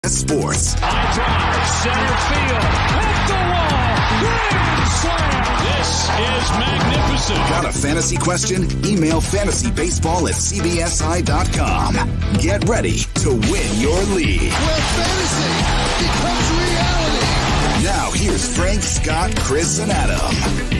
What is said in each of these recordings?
Sports. High drive, center field, hit the wall, grand slam. This is magnificent. Got a fantasy question? Email fantasybaseball@cbsi.com. Get ready to win your league. Where fantasy becomes reality. Now here's Frank, Scott, Chris, and Adam.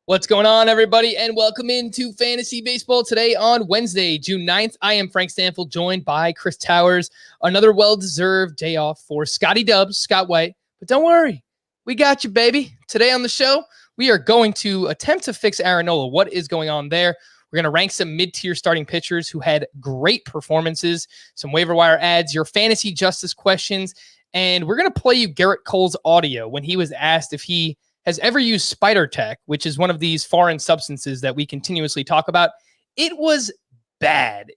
What's going on, everybody, and welcome into Fantasy Baseball today on Wednesday, June 9th. I am Frank Stanfield, joined by Chris Towers. Another well-deserved day off for Scotty Dubs, Scott White. But don't worry, we got you, baby. Today on the show, we are going to attempt to fix Aaron Nola. What is going on there? We're going to rank some mid-tier starting pitchers who had great performances, some waiver wire ads, your fantasy justice questions, and we're going to play you Gerrit Cole's audio when he was asked if he has ever used Spider Tech, which is one of these foreign substances that we continuously talk about. It was bad.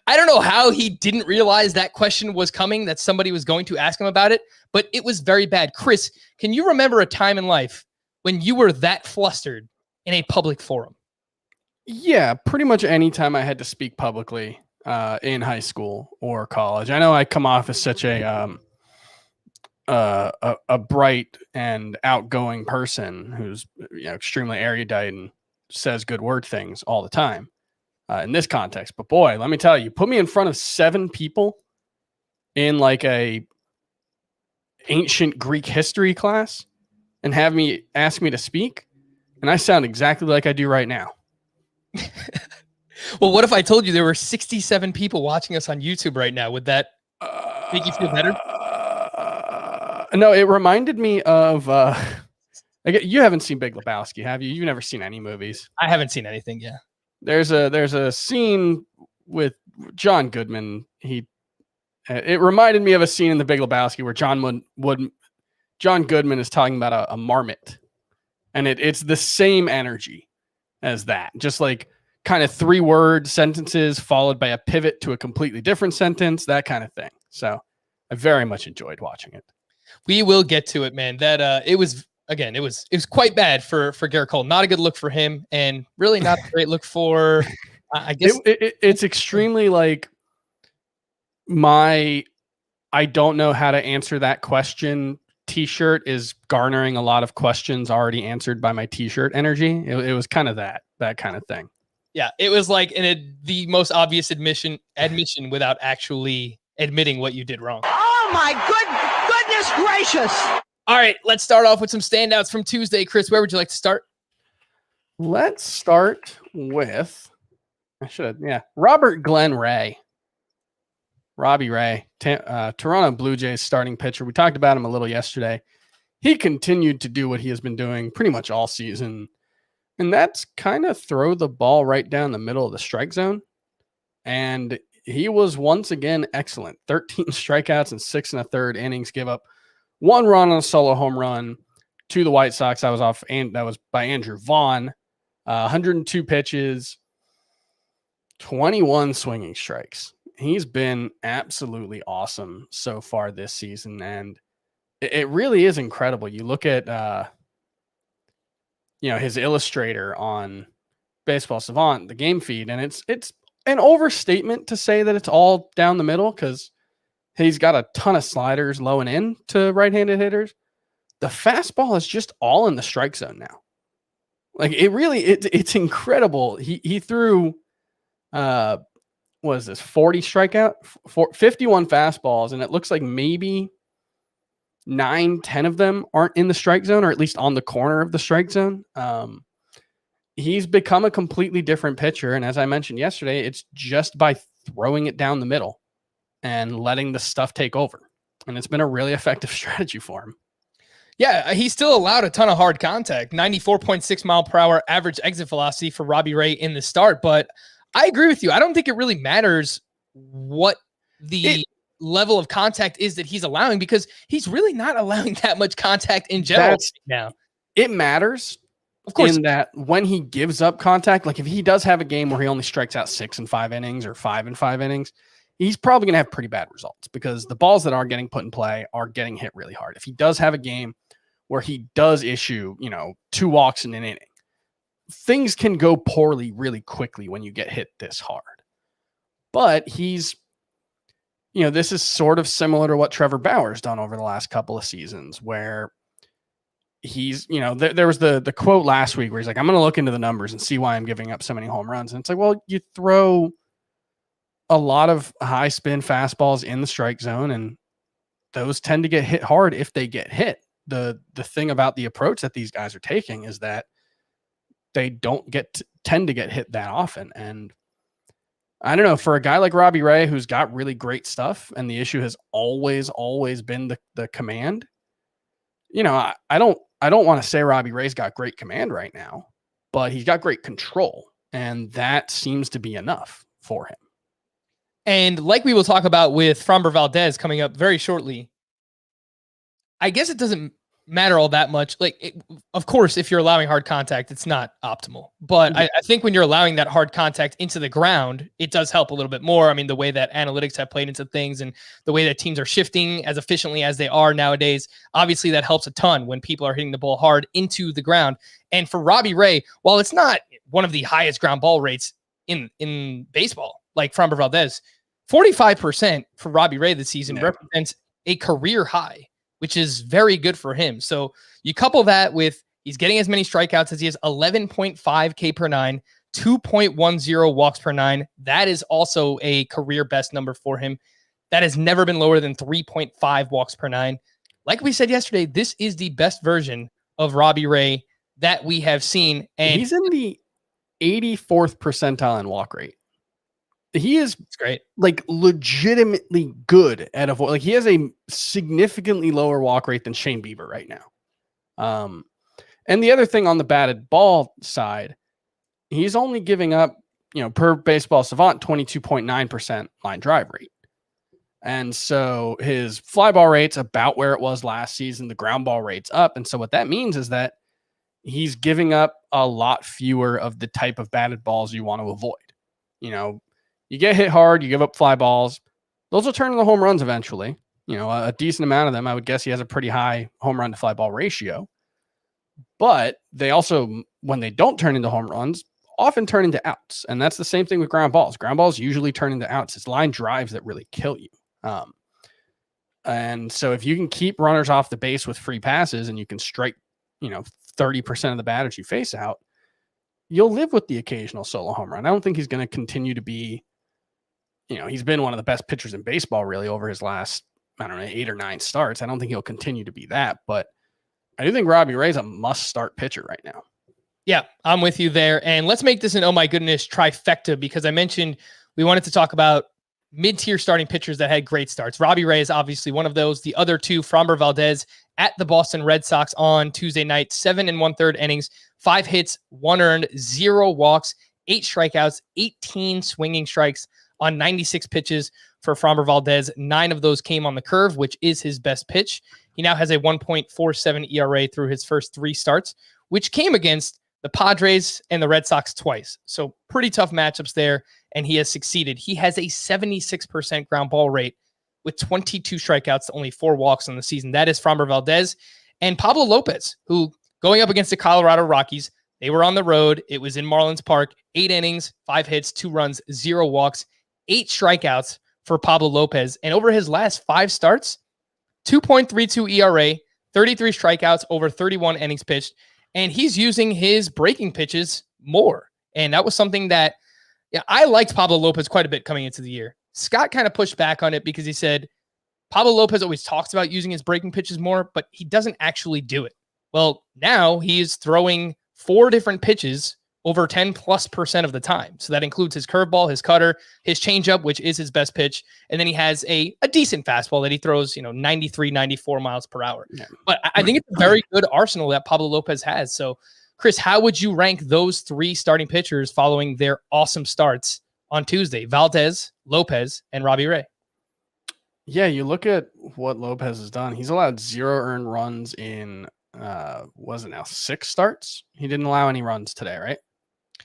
I don't know how he didn't realize that question was coming, that somebody was going to ask him about it, but it was very bad. Chris, can you remember a time in life when you were that flustered in a public forum? Yeah, pretty much any time I had to speak publicly in high school or college. I know I come off as such a bright and outgoing person who's extremely erudite and says good word things all the time in this context. But boy, let me tell you, put me in front of 7 people in like a ancient Greek history class and have me ask me to speak, and I sound exactly like I do right now. Well, what if I told you there were 67 people watching us on YouTube right now? Would that make you feel better? No, it reminded me of you haven't seen Big Lebowski, have you? You've never seen any movies. I haven't seen anything yet. There's a scene with John Goodman. It reminded me of a scene in the Big Lebowski where John Goodman is talking about a marmot, and it's the same energy as that. Just like kind of 3-word sentences followed by a pivot to a completely different sentence, that kind of thing. So I very much enjoyed watching it. We will get to it, man. That it was quite bad for Gerrit Cole. Not a good look for him, and really not a great look for. I guess it's extremely like my I don't know how to answer that question T-shirt is garnering a lot of questions already answered by my T-shirt energy. It was kind of that kind of thing. Yeah, it was like the most obvious admission without actually admitting what you did wrong. Oh my goodness gracious! All right, let's start off with some standouts from Tuesday. Chris, where would you like to start? Let's start with Robert Glenn Ray. Robbie Ray, Toronto Blue Jays starting pitcher. We talked about him a little yesterday. He continued to do what he has been doing pretty much all season, and that's kind of throw the ball right down the middle of the strike zone. And he was once again excellent. 13 strikeouts in 6 1/3 innings, give up 1 run on a solo home run to the White Sox. That was by Andrew Vaughn. 102 pitches, 21 swinging strikes. He's been absolutely awesome so far this season, and it really is incredible. You look at his illustrator on Baseball Savant, the game feed, and it's an overstatement to say that it's all down the middle because he's got a ton of sliders low and in to right-handed hitters. The fastball is just all in the strike zone now. Like it's incredible. He threw 40 51 fastballs, and it looks like maybe 9-10 of them aren't in the strike zone, or at least on the corner of the strike zone. He's become a completely different pitcher. And as I mentioned yesterday, it's just by throwing it down the middle and letting the stuff take over. And it's been a really effective strategy for him. Yeah, he still allowed a ton of hard contact, 94.6 mile per hour average exit velocity for Robbie Ray in the start. But I agree with you. I don't think it really matters what the level of contact is that he's allowing, because he's really not allowing that much contact in general now. It matters. Of course, in that when he gives up contact, like if he does have a game where he only strikes out 6 in 5 innings or 5 in 5 innings, he's probably going to have pretty bad results because the balls that are getting put in play are getting hit really hard. If he does have a game where he does issue, 2 walks in an inning, things can go poorly really quickly when you get hit this hard. But he's, this is sort of similar to what Trevor Bauer's done over the last couple of seasons where he's, there was the quote last week where he's like, I'm going to look into the numbers and see why I'm giving up so many home runs. And it's like, well, you throw a lot of high spin fastballs in the strike zone and those tend to get hit hard if they get hit. The thing about the approach that these guys are taking is that they don't tend to get hit that often. And I don't know, for a guy like Robbie Ray, who's got really great stuff, and the issue has always been the command. I don't want to say Robbie Ray's got great command right now, but he's got great control, and that seems to be enough for him. And like we will talk about with Framber Valdez coming up very shortly, I guess it doesn't matter all that much. Of course, if you're allowing hard contact, it's not optimal. But I think when you're allowing that hard contact into the ground, it does help a little bit more. I mean, the way that analytics have played into things and the way that teams are shifting as efficiently as they are nowadays, obviously that helps a ton when people are hitting the ball hard into the ground. And for Robbie Ray, while it's not one of the highest ground ball rates in baseball, like Framber Valdez, 45% for Robbie Ray this season represents a career high, which is very good for him. So you couple that with he's getting as many strikeouts as he has, 11.5 K per 9, 2.10 walks per 9. That is also a career best number for him. That has never been lower than 3.5 walks per 9. Like we said yesterday, this is the best version of Robbie Ray that we have seen. And he's in the 84th percentile in walk rate. He is great, legitimately good at avoid. He has a significantly lower walk rate than Shane Bieber right now. And the other thing on the batted ball side, he's only giving up, per Baseball Savant, 22.9% line drive rate. And so his fly ball rate's about where it was last season. The ground ball rate's up. And so what that means is that he's giving up a lot fewer of the type of batted balls you want to avoid. You get hit hard, you give up fly balls. Those will turn into home runs eventually. A decent amount of them. I would guess he has a pretty high home run to fly ball ratio. But they also, when they don't turn into home runs, often turn into outs. And that's the same thing with ground balls. Ground balls usually turn into outs. It's line drives that really kill you. And so if you can keep runners off the base with free passes and you can strike, 30% of the batters you face out, you'll live with the occasional solo home run. I don't think he's going to continue to be, he's been one of the best pitchers in baseball really over his last, 8 or 9 starts. I don't think he'll continue to be that, but I do think Robbie Ray's a must-start pitcher right now. Yeah, I'm with you there. And let's make this an oh my goodness trifecta, because I mentioned we wanted to talk about mid-tier starting pitchers that had great starts. Robbie Ray is obviously one of those. The other two, Framber Valdez at the Boston Red Sox on Tuesday night, 7 1/3 innings, 5 hits, 1 earned, 0 walks, 8 strikeouts, 18 swinging strikes on 96 pitches for Framber Valdez. 9 of those came on the curve, which is his best pitch. He now has a 1.47 ERA through his first 3 starts, which came against the Padres and the Red Sox twice. So pretty tough matchups there, and he has succeeded. He has a 76% ground ball rate with 22 strikeouts, only 4 walks on the season. That is Framber Valdez. And Pablo Lopez, who going up against the Colorado Rockies, they were on the road. It was in Marlins Park, 8 innings, 5 hits, 2 runs, 0 walks, 8 strikeouts for Pablo Lopez. And over his last 5 starts, 2.32 ERA, 33 strikeouts, over 31 innings pitched. And he's using his breaking pitches more. And that was something that I liked Pablo Lopez quite a bit coming into the year. Scott kind of pushed back on it because he said Pablo Lopez always talks about using his breaking pitches more, but he doesn't actually do it. Well, now he's throwing 4 different pitches over 10+% of the time. So that includes his curveball, his cutter, his changeup, which is his best pitch. And then he has a decent fastball that he throws, 93, 94 miles per hour. Yeah. But I think it's a very good arsenal that Pablo Lopez has. So Chris, how would you rank those 3 starting pitchers following their awesome starts on Tuesday? Valdez, Lopez, and Robbie Ray. Yeah, you look at what Lopez has done. He's allowed 0 earned runs in, 6 starts? He didn't allow any runs today, right?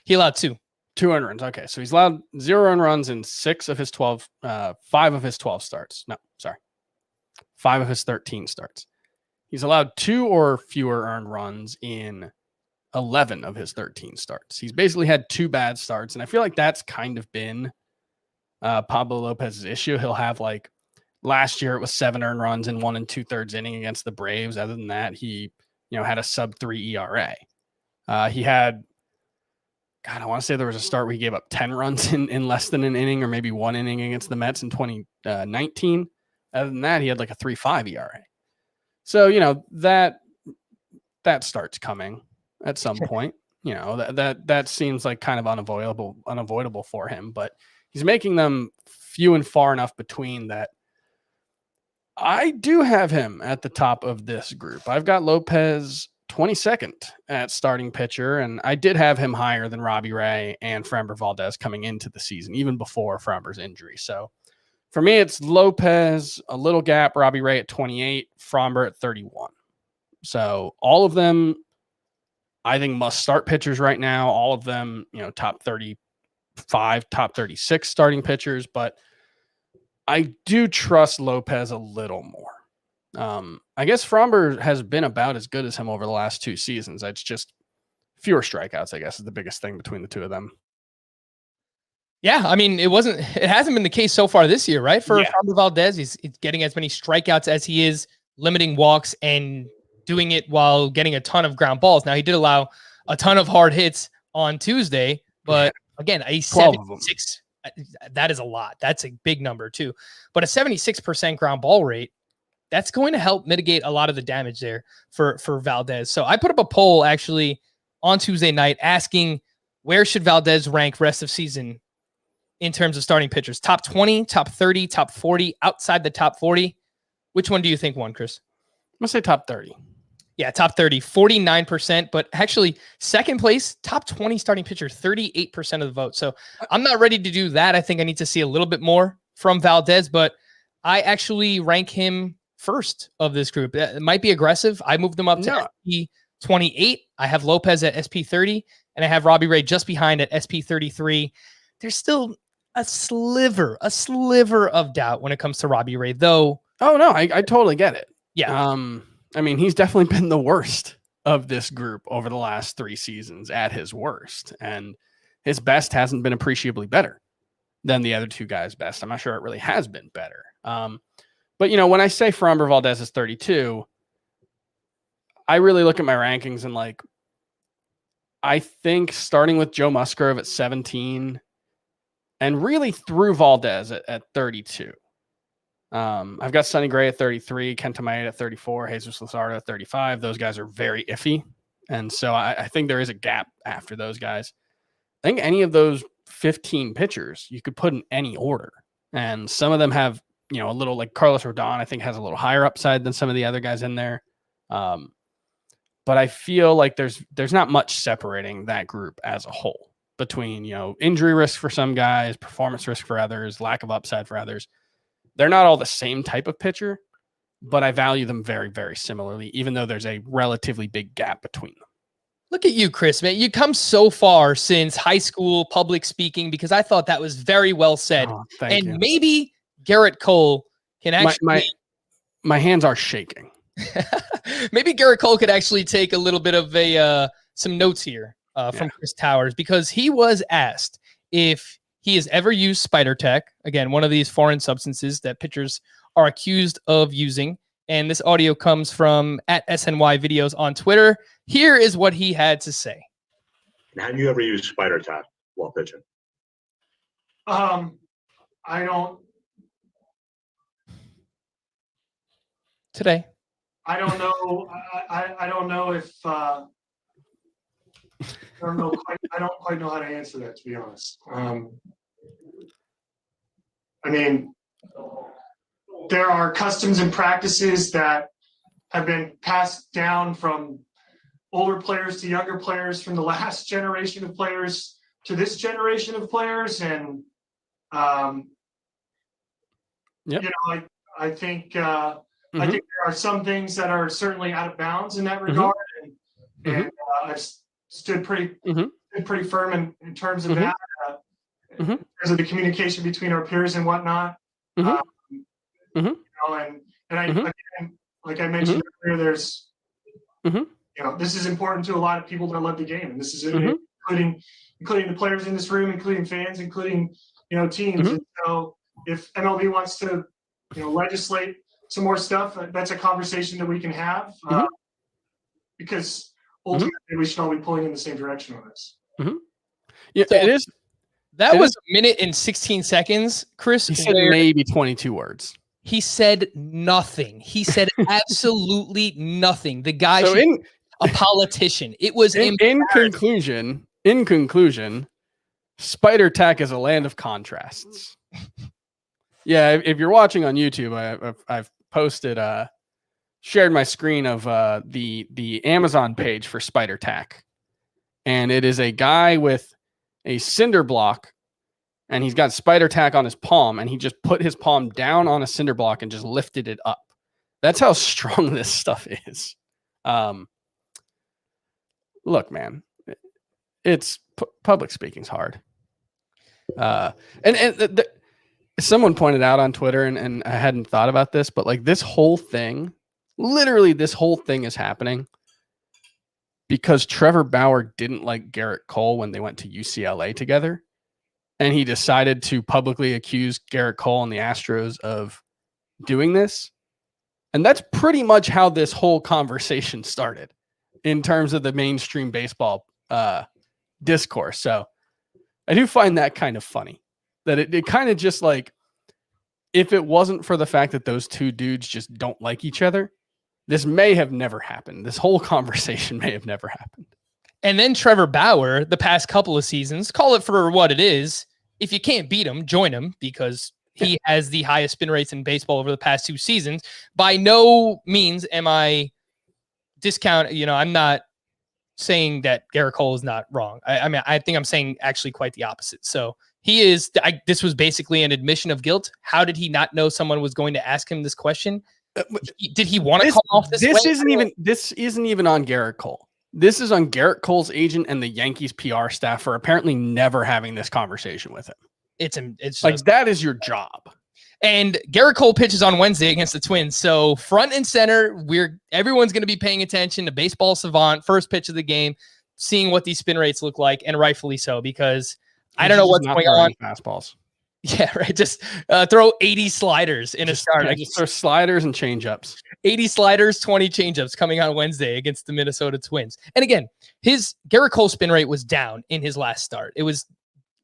He allowed 2. 2 earned runs. Okay, so he's allowed 0 earned runs in 5 of his 12 starts. No, sorry. 5 of his 13 starts. He's allowed 2 or fewer earned runs in 11 of his 13 starts. He's basically had 2 bad starts, and I feel like that's kind of been Pablo Lopez's issue. He'll have like last year it was 7 earned runs in 1 2/3 inning against the Braves. Other than that, he had a sub-3 ERA. He had, I want to say there was a start where he gave up 10 runs in less than an inning, or maybe 1 inning against the Mets in 2019. Other than that, he had like a 3.5 ERA. So, that starts coming at some point. That seems like kind of unavoidable for him, but he's making them few and far enough between that I do have him at the top of this group. I've got Lopez 22nd at starting pitcher, and I did have him higher than Robbie Ray and Framber Valdez coming into the season, even before Framber's injury. So for me, it's Lopez, a little gap, Robbie Ray at 28, Framber at 31. So all of them, I think, must start pitchers right now. All of them, top 35, top 36 starting pitchers, but I do trust Lopez a little more. I guess Framber has been about as good as him over the last 2 seasons. It's just fewer strikeouts, I guess, is the biggest thing between the two of them. Yeah, I mean, it hasn't been the case so far this year, right? For Framber Valdez, he's getting as many strikeouts as he is limiting walks and doing it while getting a ton of ground balls. Now, he did allow a ton of hard hits on Tuesday, but again, a 76. That is a lot. That's a big number too. But a 76% ground ball rate, that's going to help mitigate a lot of the damage there for Valdez. So I put up a poll actually on Tuesday night asking where should Valdez rank rest of season in terms of starting pitchers? Top 20, top 30, top 40, outside the top 40. Which one do you think won, Chris? I'm going to say top 30. Yeah, top 30, 49%, but actually second place, top 20 starting pitcher, 38% of the vote. So I'm not ready to do that. I think I need to see a little bit more from Valdez, but I actually rank him first of this group. It might be aggressive. I moved him up to SP 28. I have Lopez at SP 30, and I have Robbie Ray just behind at SP 33. There's still a sliver of doubt when it comes to Robbie Ray, though. Oh, no, I totally get it. Yeah. I mean, he's definitely been the worst of this group over the last 3 seasons at his worst. And his best hasn't been appreciably better than the other 2 guys' best. I'm not sure it really has been better. But, when I say Framber Valdez is 32, I really look at my rankings and I think starting with Joe Musgrove at 17 and really through Valdez at 32. I've got Sonny Gray at 33, Kenta Maeda at 34, Jesus Luzardo at 35. Those guys are very iffy. And so I think there is a gap after those guys. I think any of those 15 pitchers you could put in any order. And some of them have, a little, like Carlos Rodon, I think has a little higher upside than some of the other guys in there. But I feel like there's not much separating that group as a whole between, injury risk for some guys, performance risk for others, lack of upside for others. They're not all the same type of pitcher, but I value them very, very similarly, even though there's a relatively big gap between them. Look at you, Chris, man. You come so far since high school public speaking, because I thought that was very well said. Oh, thank you. Maybe Gerrit Cole can actually... My hands are shaking. Maybe Gerrit Cole could actually take a little bit of some notes here from Chris Towers, because he was asked if he has ever used Spider Tech, again, one of these foreign substances that pitchers are accused of using. And this audio comes from @SNY Videos on Twitter. Here is what he had to say. Have you ever used Spider Tech while pitching? I don't. Today. I don't know. I don't know if. I don't know. I don't quite know how to answer that, to be honest. I mean, there are customs and practices that have been passed down from older players to younger players, from the last generation of players to this generation of players, and I think I think there are some things that are certainly out of bounds in that regard, and I've stood pretty been pretty firm in terms of Mhm. that, in Mhm. terms of the communication between our peers and whatnot. Mhm. Mhm. You know, and I, Mhm. again, like I mentioned earlier, there's, Mhm. you know, this is important to a lot of people that love the game, and this is Mhm. including the players in this room, including fans, including, you know, teams. Mhm. And so if MLB wants to, you know, legislate some more stuff, that's a conversation that we can have, Mhm. because Mhm. ultimately we should all be pulling in the same direction on this. Mhm. Yeah, So it is. that It was is- a minute and 16 seconds, Chris, He said where maybe 22 words. he said nothing. He said absolutely nothing. The guy So should be a politician. It was in conclusion, Spider Tack is a land of contrasts. Yeah, if you're watching on YouTube, I've posted shared my screen of the Amazon page for Spider Tack, and it is a guy with a cinder block, and he's got Spider Tack on his palm, and he just put his palm down on a cinder block and just lifted it up. That's how strong this stuff is. Look, man, it's public speaking's hard. Someone pointed out on Twitter, and I hadn't thought about this, but like this whole thing, literally this whole thing is happening because Trevor Bauer didn't like Gerrit Cole when they went to UCLA together. And he decided to publicly accuse Gerrit Cole and the Astros of doing this. And that's pretty much how this whole conversation started in terms of the mainstream baseball discourse. So I do find that kind of funny that it kind of just like, if it wasn't for the fact that those two dudes just don't like each other, this may have never happened. This whole conversation may have never happened. And then Trevor Bauer, the past couple of seasons, call it for what it is. If you can't beat him, join him, because he has the highest spin rates in baseball over the past 2 seasons. By no means am I I'm not saying that Gerrit Cole is not wrong. I mean, I think I'm saying actually quite the opposite. So he is, this was basically an admission of guilt. How did he not know someone was going to ask him this question? Did he want to come off this way? This isn't even on Gerrit Cole. This is on Gerrit Cole's agent and the Yankees PR staff for apparently never having this conversation with him. It's like, just, that is your job. And Gerrit Cole pitches on Wednesday against the Twins. So front and center, everyone's going to be paying attention to Baseball Savant, first pitch of the game, seeing what these spin rates look like, and rightfully so, because I don't know what's going on. Fastballs. Yeah, right. Just throw 80 sliders in a start. Yeah, just throw sliders and changeups. 80 sliders, 20 changeups coming on Wednesday against the Minnesota Twins. And again, his Gerrit Cole spin rate was down in his last start. It was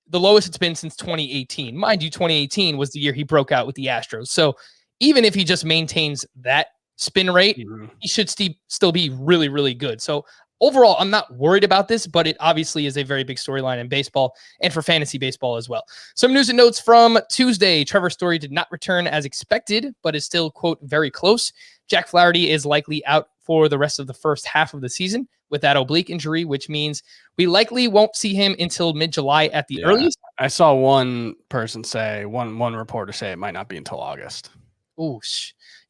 the lowest it's been since 2018. Mind you, 2018 was the year he broke out with the Astros. So even if he just maintains that spin rate, he should still be really, really good. So overall, I'm not worried about this, but it obviously is a very big storyline in baseball and for fantasy baseball as well. Some news and notes from Tuesday. Trevor Story did not return as expected, but is still, quote, very close. Jack Flaherty is likely out for the rest of the first half of the season with that oblique injury, which means we likely won't see him until mid-July at the earliest. I saw one person say, one reporter say it might not be until August. Ooh,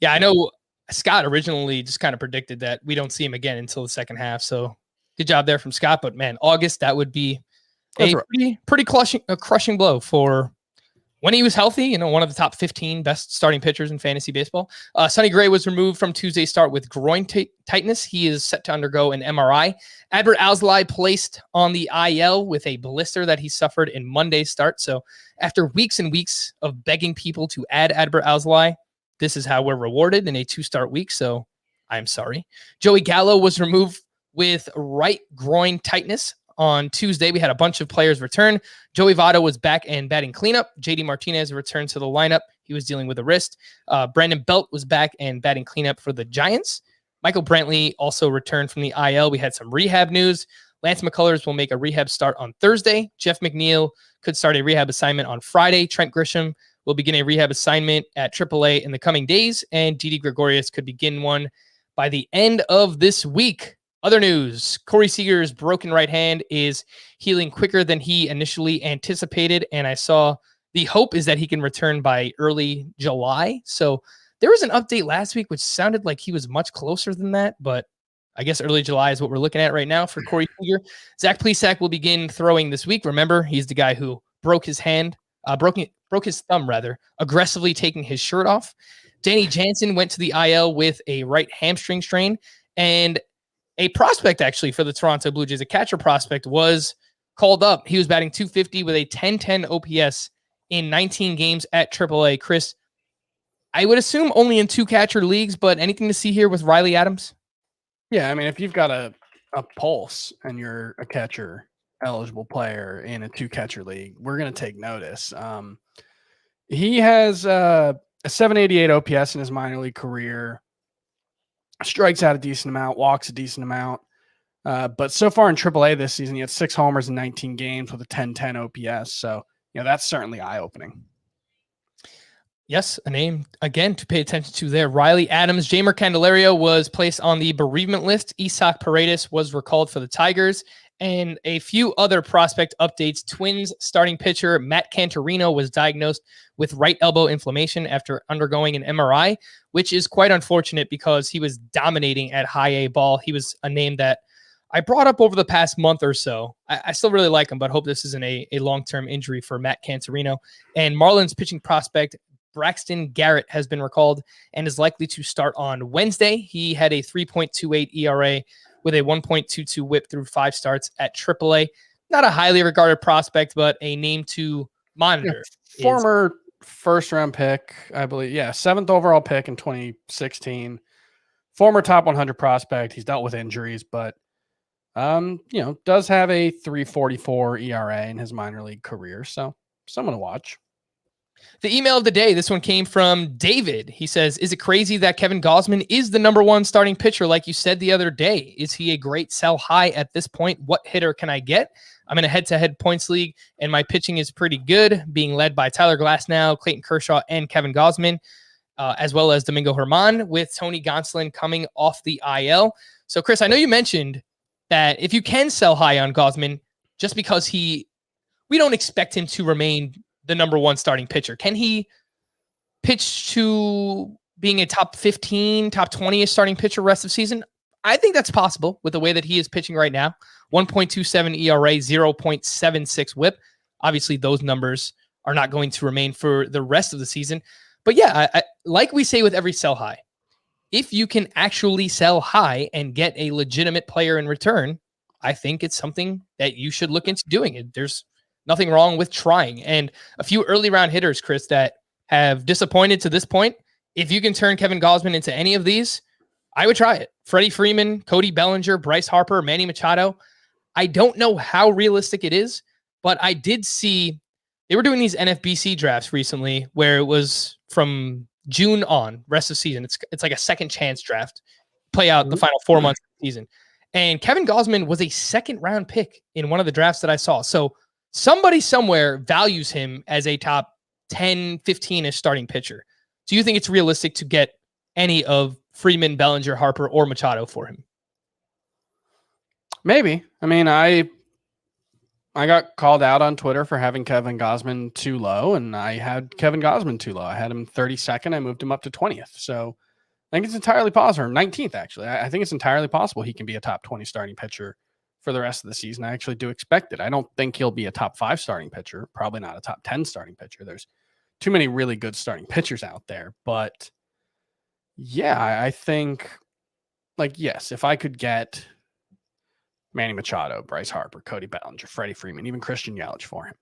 yeah, I know Scott originally just kind of predicted that we don't see him again until the second half. So good job there from Scott. But man, August, that would be pretty crushing blow for when he was healthy, one of the top 15 best starting pitchers in fantasy baseball. Sonny Gray was removed from Tuesday's start with groin tightness. He is set to undergo an MRI. Adbert Alzolay placed on the IL with a blister that he suffered in Monday's start. So after weeks and weeks of begging people to add Adbert Alzolay, this is how we're rewarded in a 2-start week. So I'm sorry. Joey Gallo was removed with right groin tightness. On Tuesday, we had a bunch of players return. Joey Votto was back and batting cleanup. JD Martinez returned to the lineup. He was dealing with a wrist. Brandon Belt was back and batting cleanup for the Giants. Michael Brantley also returned from the IL. We had some rehab news. Lance McCullers will make a rehab start on Thursday. Jeff McNeil could start a rehab assignment on Friday. Trent Grisham will begin a rehab assignment at AAA in the coming days. And Didi Gregorius could begin one by the end of this week. Other news, Corey Seager's broken right hand is healing quicker than he initially anticipated. And I saw the hope is that he can return by early July. So there was an update last week, which sounded like he was much closer than that, but I guess early July is what we're looking at right now for Corey Seager. Zach Plesac will begin throwing this week. Remember, he's the guy who broke his thumb, aggressively taking his shirt off. Danny Jansen went to the IL with a right hamstring strain. And a prospect, actually, for the Toronto Blue Jays, a catcher prospect, was called up. He was batting .250 with a 10-10 OPS in 19 games at AAA. Chris, I would assume only in 2 catcher leagues, but anything to see here with Riley Adams? Yeah, I mean, if you've got a pulse and you're a catcher eligible player in a 2-catcher league, we're going to take notice. He has a 788 OPS in his minor league career, strikes out a decent amount, walks a decent amount. But so far in AAA this season, he had 6 homers in 19 games with a 10-10 OPS. So, that's certainly eye-opening. Yes, a name, again, to pay attention to there. Riley Adams. Jeimer Candelario was placed on the bereavement list. Isaac Paredes was recalled for the Tigers. And a few other prospect updates. Twins starting pitcher Matt Cantorino was diagnosed with right elbow inflammation after undergoing an MRI, which is quite unfortunate because he was dominating at high A ball. He was a name that I brought up over the past month or so. I still really like him, but hope this isn't a long-term injury for Matt Cantorino. And Marlins pitching prospect Braxton Garrett has been recalled and is likely to start on Wednesday. He had a 3.28 ERA with a 1.22 whip through 5 starts at AAA. Not a highly regarded prospect, but a name to monitor. Former first-round pick, I believe. Yeah, 7th overall pick in 2016. Former top 100 prospect. He's dealt with injuries, but does have a 3.44 ERA in his minor league career. So someone to watch. The email of the day, this one came from David. He says, is it crazy that Kevin Gausman is the number 1 starting pitcher like you said the other day? Is he a great sell high at this point? What hitter can I get? I'm in a head-to-head points league, and my pitching is pretty good, being led by Tyler Glasnow, Clayton Kershaw, and Kevin Gausman, as well as Domingo Germán, with Tony Gonsolin coming off the IL. So, Chris, I know you mentioned that if you can sell high on Gausman, just because we don't expect him to remain the number 1 starting pitcher. Can he pitch to being a top 15, top 20 starting pitcher rest of season? I think that's possible with the way that he is pitching right now. 1.27 ERA, 0.76 whip. Obviously, those numbers are not going to remain for the rest of the season. But yeah, I like we say with every sell high, if you can actually sell high and get a legitimate player in return, I think it's something that you should look into doing. There's nothing wrong with trying. And a few early round hitters, Chris, that have disappointed to this point. If you can turn Kevin Gausman into any of these, I would try it. Freddie Freeman, Cody Bellinger, Bryce Harper, Manny Machado. I don't know how realistic it is, but I did see they were doing these NFBC drafts recently where it was from June on, rest of season. It's like a second chance draft, play out the final 4 months of the season. And Kevin Gausman was a 2nd round pick in one of the drafts that I saw. So somebody somewhere values him as a top 10, 15-ish starting pitcher. Do you think it's realistic to get any of Freeman, Bellinger, Harper, or Machado for him? Maybe. I mean, I got called out on Twitter for having Kevin Gausman too low, and I had Kevin Gausman too low. I had him 32nd. I moved him up to 20th. So I think it's entirely possible. 19th, actually. I think it's entirely possible he can be a top 20 starting pitcher for the rest of the season. I actually do expect it. I don't think he'll be a top 5 starting pitcher, probably not a top 10 starting pitcher. There's too many really good starting pitchers out there. But yeah, I think, yes, if I could get Manny Machado, Bryce Harper, Cody Bellinger, Freddie Freeman, even Christian Yelich for him,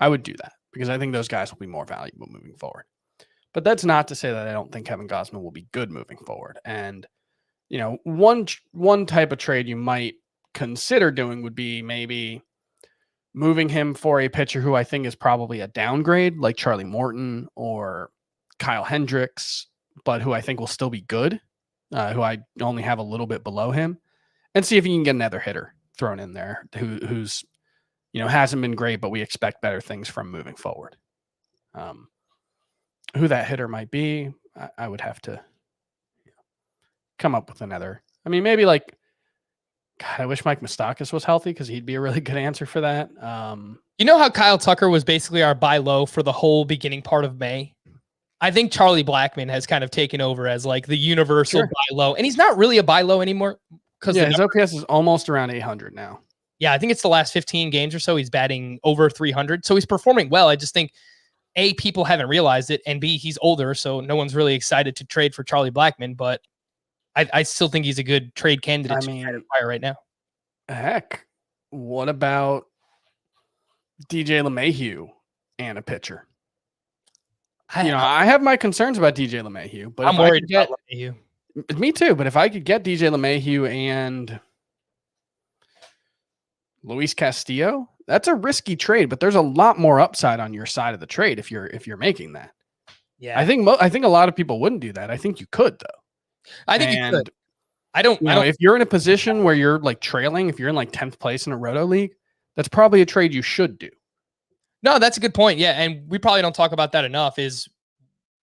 I would do that because I think those guys will be more valuable moving forward. But that's not to say that I don't think Kevin Gausman will be good moving forward. And, one type of trade you might consider doing would be maybe moving him for a pitcher who I think is probably a downgrade, like Charlie Morton or Kyle Hendricks, but who I think will still be good, who I only have a little bit below him, and see if you can get another hitter thrown in there who's hasn't been great, but we expect better things from moving forward. Who that hitter might be, I would have to come up with another. I mean, maybe God, I wish Mike Moustakas was healthy because he'd be a really good answer for that. You know how Kyle Tucker was basically our buy low for the whole beginning part of May? I think Charlie Blackmon has kind of taken over as the universal buy low. And he's not really a buy low anymore, because his OPS is almost around 800 now. Yeah, I think it's the last 15 games or so. He's batting over 300. So he's performing well. I just think, A, people haven't realized it, and B, he's older, so no one's really excited to trade for Charlie Blackmon, but I still think he's a good trade candidate to acquire right now. Heck, what about DJ LeMahieu and a pitcher? I have my concerns about DJ LeMahieu, but I'm worried about LeMahieu. Me too, but if I could get DJ LeMahieu and Luis Castillo, that's a risky trade, but there's a lot more upside on your side of the trade if you're making that. Yeah, I think a lot of people wouldn't do that. I think you could though. I think you could. I don't. If you're in a position where you're like trailing, if you're in like 10th place in a roto league, that's probably a trade you should do. No, that's a good point. Yeah, and we probably don't talk about that enough. Is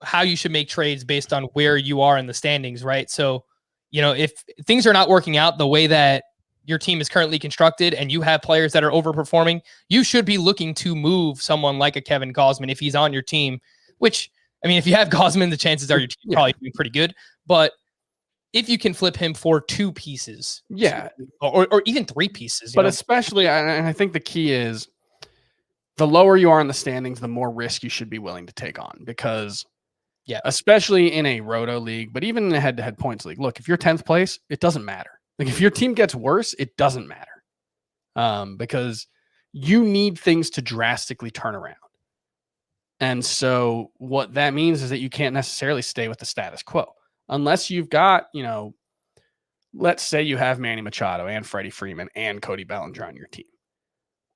how you should make trades based on where you are in the standings, right? So, if things are not working out the way that your team is currently constructed and you have players that are overperforming, you should be looking to move someone like a Kevin Gausman if he's on your team, which, I mean, if you have Gausman, the chances are your team probably doing pretty good. But if you can flip him for 2 pieces, or even 3 pieces. But especially, and I think the key is the lower you are in the standings, the more risk you should be willing to take on, because especially in a roto league, but even in a head-to-head points league, look, if you're 10th place, it doesn't matter. Like if your team gets worse, it doesn't matter, because you need things to drastically turn around. And so what that means is that you can't necessarily stay with the status quo unless you've got, let's say you have Manny Machado and Freddie Freeman and Cody Bellinger on your team.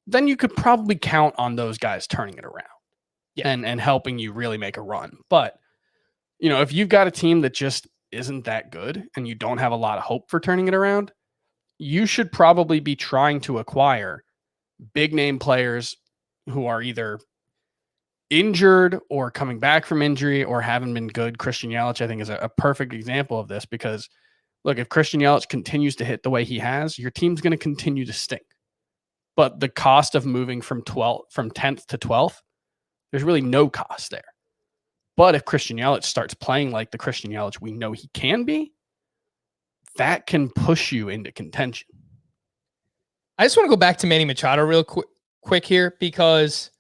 Then you could probably count on those guys turning it around and helping you really make a run. But, if you've got a team that just isn't that good and you don't have a lot of hope for turning it around, you should probably be trying to acquire big name players who are either injured or coming back from injury or haven't been good. Christian Yelich, I think, is a perfect example of this, because look, if Christian Yelich continues to hit the way he has, your team's going to continue to stink. But the cost of moving from 10th to 12th, there's really no cost there. But if Christian Yelich starts playing like the Christian Yelich we know he can be, that can push you into contention. I just want to go back to Manny Machado real quick here, because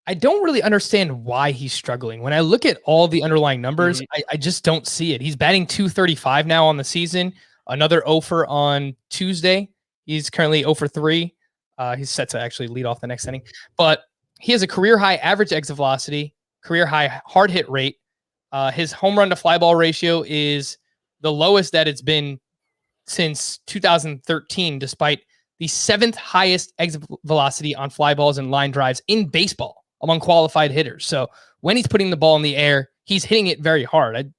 I don't really understand why he's struggling. When I look at all the underlying numbers, I just don't see it. He's batting .235 now on the season, another 0 for on Tuesday. He's currently 0 for 3. He's set to actually lead off the next inning, but he has a career high average exit velocity, career high hard hit rate. His home run to fly ball ratio is the lowest that it's been since 2013, despite the 7th highest exit velocity on fly balls and line drives in baseball among qualified hitters. So when he's putting the ball in the air, he's hitting it very hard.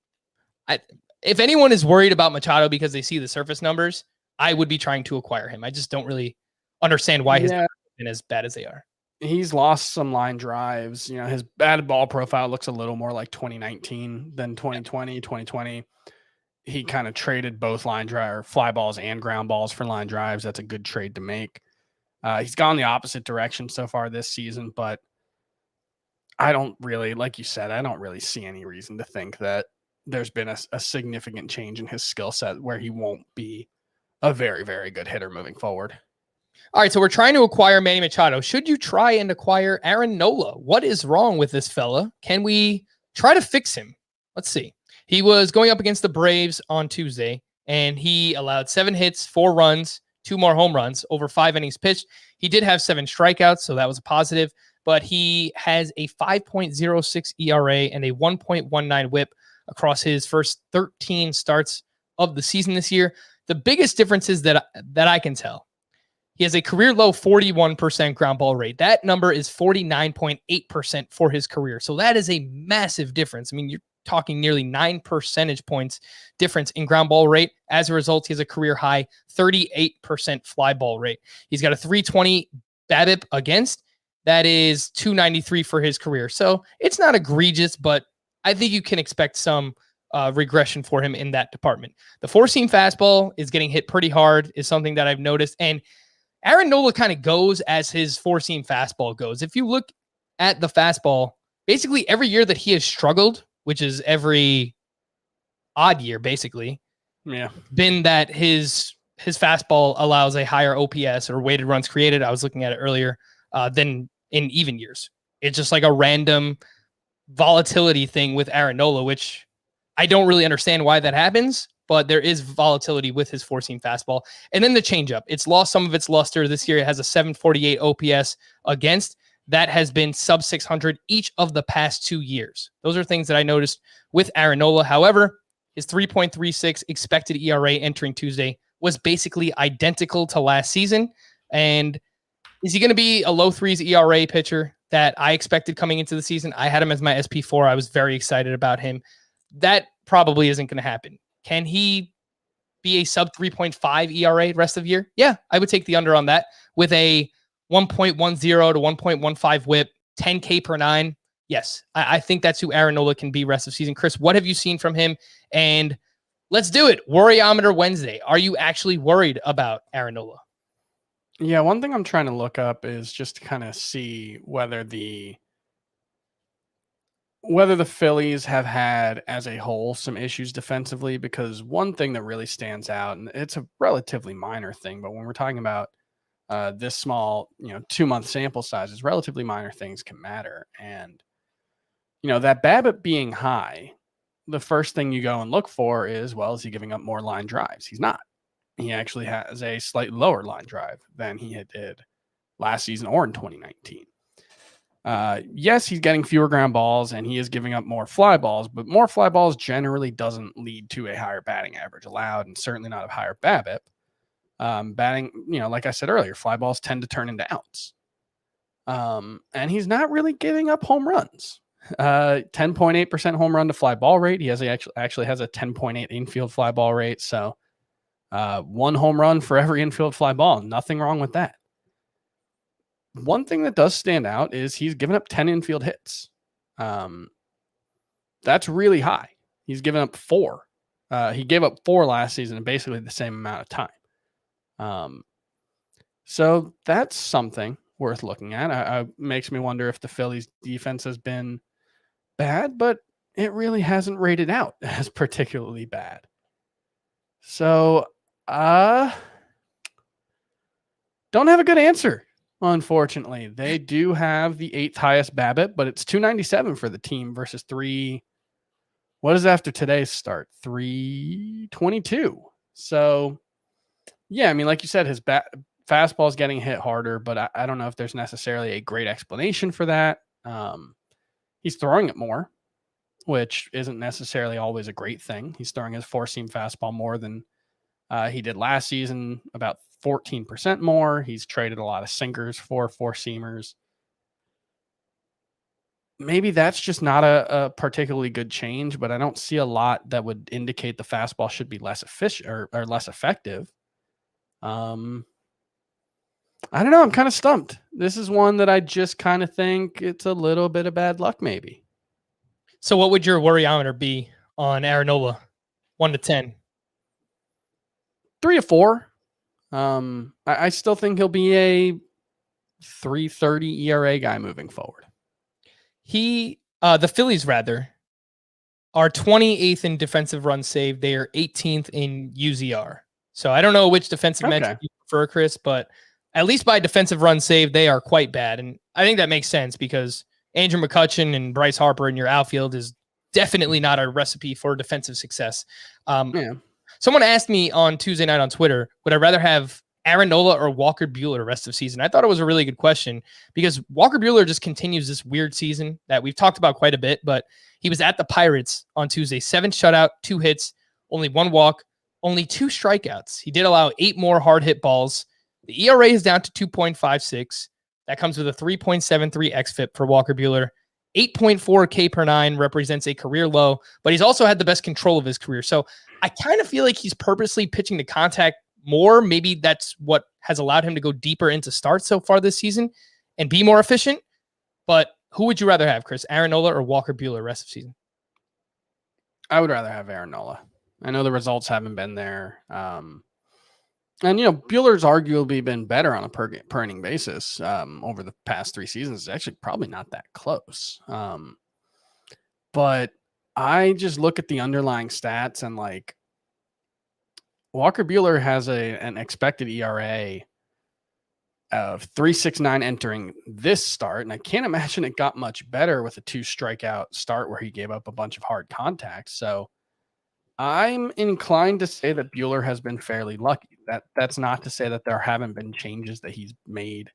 If anyone is worried about Machado because they see the surface numbers, I would be trying to acquire him. I just don't really understand why his numbers have been as bad as they are. He's lost some line drives. His batted ball profile looks a little more like 2019 than 2020. 2020, he kind of traded both fly balls and ground balls for line drives. That's a good trade to make. He's gone the opposite direction so far this season, but I don't really, like you said, I don't really see any reason to think that there's been a significant change in his skill set where he won't be a very, very good hitter moving forward. All right, so we're trying to acquire Manny Machado. Should you try and acquire Aaron Nola? What is wrong with this fella? Can we try to fix him? Let's see. He was going up against the Braves on Tuesday, and he allowed 7 hits, 4 runs, 2 more home runs over 5 innings pitched. He did have 7 strikeouts, so that was a positive, but he has a 5.06 ERA and a 1.19 whip across his first 13 starts of the season this year. The biggest difference is that I can tell, he has a career low 41% ground ball rate. That number is 49.8% for his career. So that is a massive difference. I mean, you're talking nearly 9 percentage points difference in ground ball rate. As a result, he has a career high 38% fly ball rate. He's got a 320 BABIP against. That is 293 for his career. So it's not egregious, but I think you can expect some regression for him in that department. The 4-seam fastball is getting hit pretty hard, is something that I've noticed. And Aaron Nola kind of goes as his 4-seam fastball goes. If you look at the fastball, basically every year that he has struggled, which is every odd year, basically, been that his his fastball allows a higher OPS or weighted runs created. I was looking at it earlier than in even years. It's just like a random volatility thing with Aaron Nola, which I don't really understand why that happens, but there is volatility with his four-seam fastball. And then the changeup. It's lost some of its luster this year. It has a 748 OPS against. That has been sub 600 each of the past 2 years. Those are things that I noticed with Aaron Nola. However, his 3.36 expected ERA entering Tuesday was basically identical to last season. And is he going to be a low threes ERA pitcher that I expected coming into the season? I had him as my SP4. I was very excited about him. That probably isn't going to happen. Can he be a sub 3.5 ERA rest of the year? Yeah, I would take the under on that with a 1.10 to 1.15 whip, 10K per nine. Yes, I think that's who Aaron Nola can be rest of season. Chris, what have you seen from him? And let's do it. Worryometer Wednesday. Are you actually worried about Aaron Nola? Yeah, one thing I'm trying to look up is just to kind of see whether the Phillies have had as a whole some issues defensively, because one thing that really stands out, and it's a relatively minor thing, but when we're talking about this small, 2-month sample sizes, relatively minor things can matter. And, that BABIP being high, the first thing you go and look for is, well, is he giving up more line drives? He's not. He actually has a slightly lower line drive than he did last season or in 2019. Yes, he's getting fewer ground balls and he is giving up more fly balls, but more fly balls generally doesn't lead to a higher batting average allowed, and certainly not a higher BABIP. Batting, like I said earlier, fly balls tend to turn into outs. And he's not really giving up home runs. 10.8% home run to fly ball rate. He actually has a 10.8 infield fly ball rate. So 1 home run for every infield fly ball. Nothing wrong with that. One thing that does stand out is he's given up 10 infield hits. That's really high. He's given up 4. He gave up 4 last season in basically the same amount of time. So that's something worth looking at. It makes me wonder if the Phillies defense has been bad, but it really hasn't rated out as particularly bad. So, don't have a good answer. Unfortunately, they do have the 8th highest BABIP, but it's 297 for the team versus 3. What is after today's start? 322. So, yeah, I mean, like you said, his fastball is getting hit harder, but I don't know if there's necessarily a great explanation for that. He's throwing it more, which isn't necessarily always a great thing. He's throwing his 4-seam fastball more than he did last season, about 14% more. He's traded a lot of sinkers for 4-seamers. Maybe that's just not a particularly good change, but I don't see a lot that would indicate the fastball should be less efficient or less effective. I don't know. I'm kind of stumped. This is one that I just kind of think it's a little bit of bad luck, maybe. So what would your worryometer be on Aaron Nola? 1 to 10? 3 to 4. I still think he'll be a 3.30 ERA guy moving forward. The Phillies rather are 28th in defensive runs saved. They are 18th in UZR. So I don't know which defensive metric you prefer, Chris, but at least by defensive runs saved, they are quite bad. And I think that makes sense because Andrew McCutchen and Bryce Harper in your outfield is definitely not a recipe for defensive success. Someone asked me on Tuesday night on Twitter, would I rather have Aaron Nola or Walker Buehler rest of season? I thought it was a really good question because Walker Buehler just continues this weird season that we've talked about quite a bit, but he was at the Pirates on Tuesday, 7 shutout, 2 hits, only 1 walk, only 2 strikeouts. He did allow 8 more hard hit balls. The ERA is down to 2.56. That comes with a 3.73 xFIP for Walker Buehler. 8.4 K per 9 represents a career low, but he's also had the best control of his career. So I kind of feel like he's purposely pitching to contact more. Maybe that's what has allowed him to go deeper into starts so far this season and be more efficient. But who would you rather have, Chris? Aaron Nola or Walker Buehler rest of season? I would rather have Aaron Nola. I know the results haven't been there. And, Buehler's arguably been better on a per inning basis over the past 3 seasons. It's actually probably not that close. But I just look at the underlying stats and Walker Buehler has an expected ERA of 3.69 entering this start, and I can't imagine it got much better with a 2 strikeout start where he gave up a bunch of hard contacts. So I'm inclined to say that Buehler has been fairly lucky. That's not to say that there haven't been changes that he's made.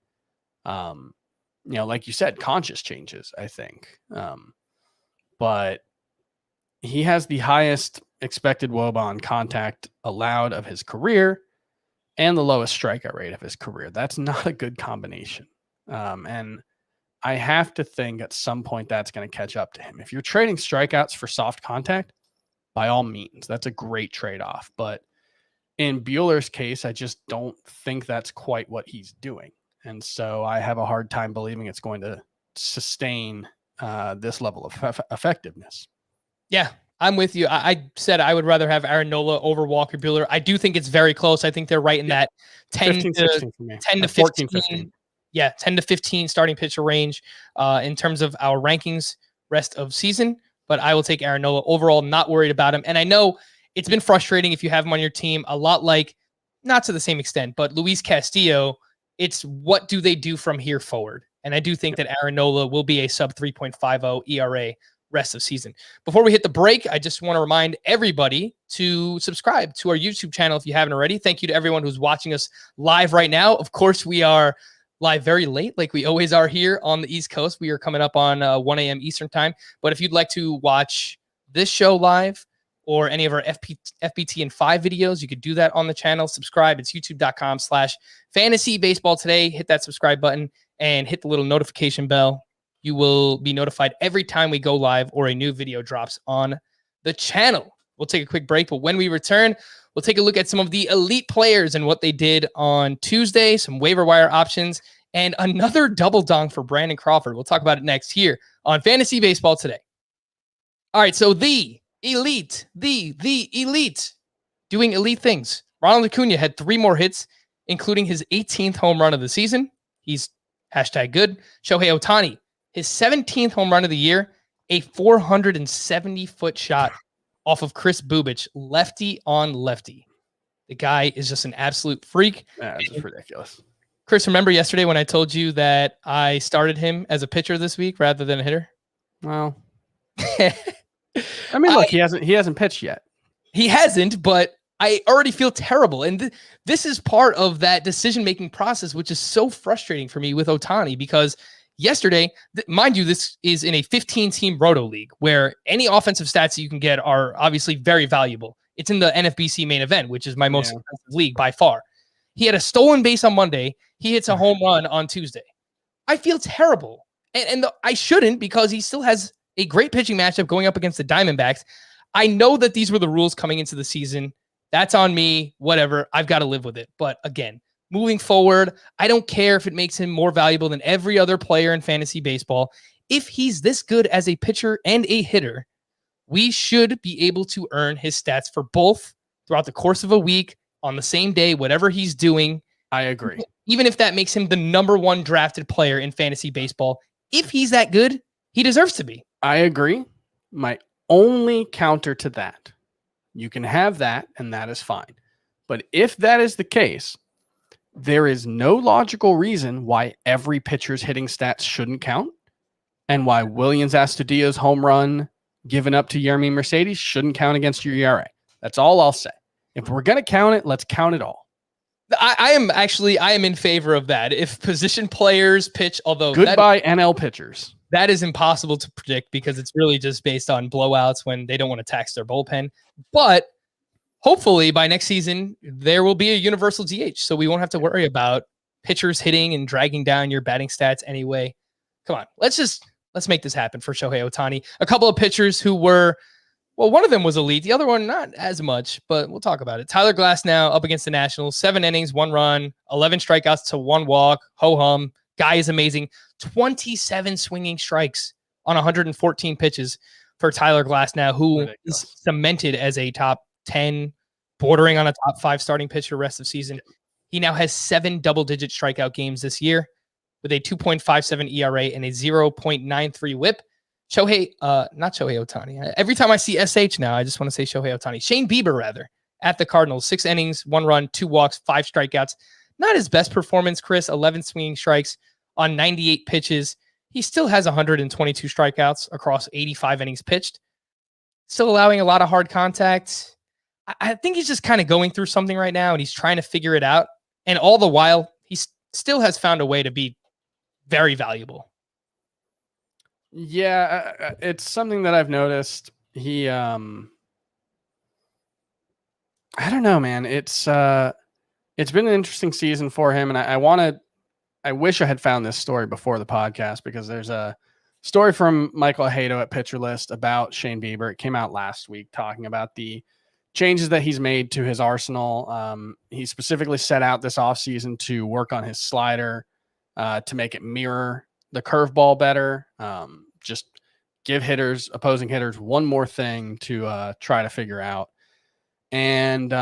Like you said, conscious changes, I think. But he has the highest expected WOBA on contact allowed of his career and the lowest strikeout rate of his career. That's not a good combination. And I have to think at some point that's going to catch up to him. If you're trading strikeouts for soft contact, by all means, that's a great trade-off. But in Buehler's case, I just don't think that's quite what he's doing. And so I have a hard time believing it's going to sustain this level of effectiveness. Yeah, I'm with you. I said I would rather have Aaron Nola over Walker Buehler. I do think it's very close. I think they're right in that 10 to 15. Yeah, 10 to 15 starting pitcher range in terms of our rankings rest of season. But I will take Aaron Nola overall, not worried about him. And I know it's been frustrating if you have him on your team, a lot like, not to the same extent, but Luis Castillo, it's what do they do from here forward? And I do think that Aaron Nola will be a sub 3.50 ERA rest of season. Before we hit the break, I just want to remind everybody to subscribe to our YouTube channel if you haven't already. Thank you to everyone who's watching us live right now. Of course, we are live very late, like we always are here on the East Coast. We are coming up on 1 a.m. Eastern time. But if you'd like to watch this show live or any of our FBT and 5 videos, you could do that on the channel. Subscribe. It's youtube.com/fantasy baseball today. Hit that subscribe button and hit the little notification bell. You will be notified every time we go live or a new video drops on the channel. We'll take a quick break, but when we return, we'll take a look at some of the elite players and what they did on Tuesday, some waiver wire options, and another double dong for Brandon Crawford. We'll talk about it next here on Fantasy Baseball Today. All right, so the elite doing elite things. Ronald Acuna had 3 more hits, including his 18th home run of the season. He's #good. Shohei Ohtani, his 17th home run of the year, a 470-foot shot off of Chris Bubich, lefty on lefty. The guy is just an absolute freak. That's just ridiculous. Chris, remember yesterday when I told you that I started him as a pitcher this week rather than a hitter? Well, I mean, look, he hasn't pitched yet. He hasn't, but I already feel terrible. And this is part of that decision-making process, which is so frustrating for me with Ohtani because yesterday, mind you, this is in a 15-team roto league where any offensive stats that you can get are obviously very valuable. It's in the NFBC main event, which is my most expensive league by far. He had a stolen base on Monday. He hits a home run on Tuesday. I feel terrible. And I shouldn't because he still has a great pitching matchup going up against the Diamondbacks. I know that these were the rules coming into the season. That's on me. Whatever. I've got to live with it. But again, moving forward, I don't care if it makes him more valuable than every other player in fantasy baseball. If he's this good as a pitcher and a hitter, we should be able to earn his stats for both throughout the course of a week on the same day, whatever he's doing. I agree. Even if that makes him the #1 drafted player in fantasy baseball, if he's that good, he deserves to be. I agree. My only counter to that, you can have that and that is fine. But if that is the case, there is no logical reason why every pitcher's hitting stats shouldn't count and why Willians Astudillo's home run given up to Yermin Mercedes shouldn't count against your ERA. That's all I'll say. If we're going to count it, let's count it all. I am in favor of that. If position players pitch, although goodbye NL pitchers. That is impossible to predict because it's really just based on blowouts when they don't want to tax their bullpen. But hopefully by next season, there will be a universal DH. So we won't have to worry about pitchers hitting and dragging down your batting stats anyway. Come on, let's make this happen for Shohei Ohtani. A couple of pitchers who were, well, one of them was elite. The other one, not as much, but we'll talk about it. Tyler Glasnow up against the Nationals, 7 innings, 1 run, 11 strikeouts to 1 walk. Ho-hum. Guy is amazing. 27 swinging strikes on 114 pitches for Tyler Glasnow, who is cemented as a top 10, bordering on a top 5 starting pitcher rest of season. He now has 7 double-digit strikeout games this year with a 2.57 ERA and a 0.93 whip. Not Shohei Ohtani. Every time I see SH now, I just want to say Shohei Ohtani. Shane Bieber, rather, at the Cardinals. 6 innings, 1 run, 2 walks, 5 strikeouts. Not his best performance, Chris. 11 swinging strikes on 98 pitches. He still has 122 strikeouts across 85 innings pitched. Still allowing a lot of hard contact. I think he's just kind of going through something right now, and he's trying to figure it out. And all the while, he still has found a way to be very valuable. Yeah, it's something that I've noticed. He, I don't know, man. It's been an interesting season for him, and I wish I had found this story before the podcast, because there's a story from Michael Hato at Pitcher List about Shane Bieber. It came out last week talking about the changes that he's made to his arsenal. He specifically set out this offseason to work on his slider, to make it mirror the curveball better. Just give opposing hitters one more thing to try to figure out. And,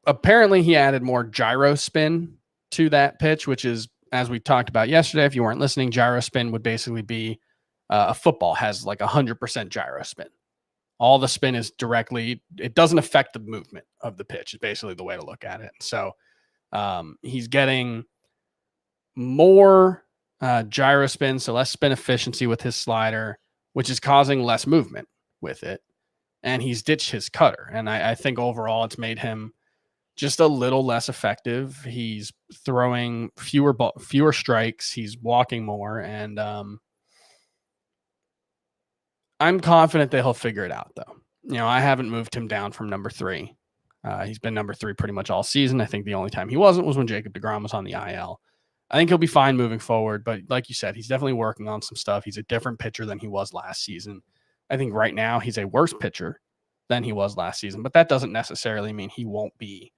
apparently he added more gyro spin to that pitch, which is, as we talked about yesterday, if you weren't listening, gyro spin would basically be a football has like 100% gyro spin. All the spin is it doesn't affect the movement of the pitch, is basically the way to look at it. So he's getting more gyro spin, so less spin efficiency with his slider, which is causing less movement with it. And he's ditched his cutter. And I think overall it's made him just a little less effective. He's throwing fewer strikes. He's walking more. And I'm confident that he'll figure it out, though. I haven't moved him down from number 3. He's been number 3 pretty much all season. I think the only time he wasn't was when Jacob deGrom was on the IL. I think he'll be fine moving forward. But like you said, he's definitely working on some stuff. He's a different pitcher than he was last season. I think right now he's a worse pitcher than he was last season, but that doesn't necessarily mean he won't be,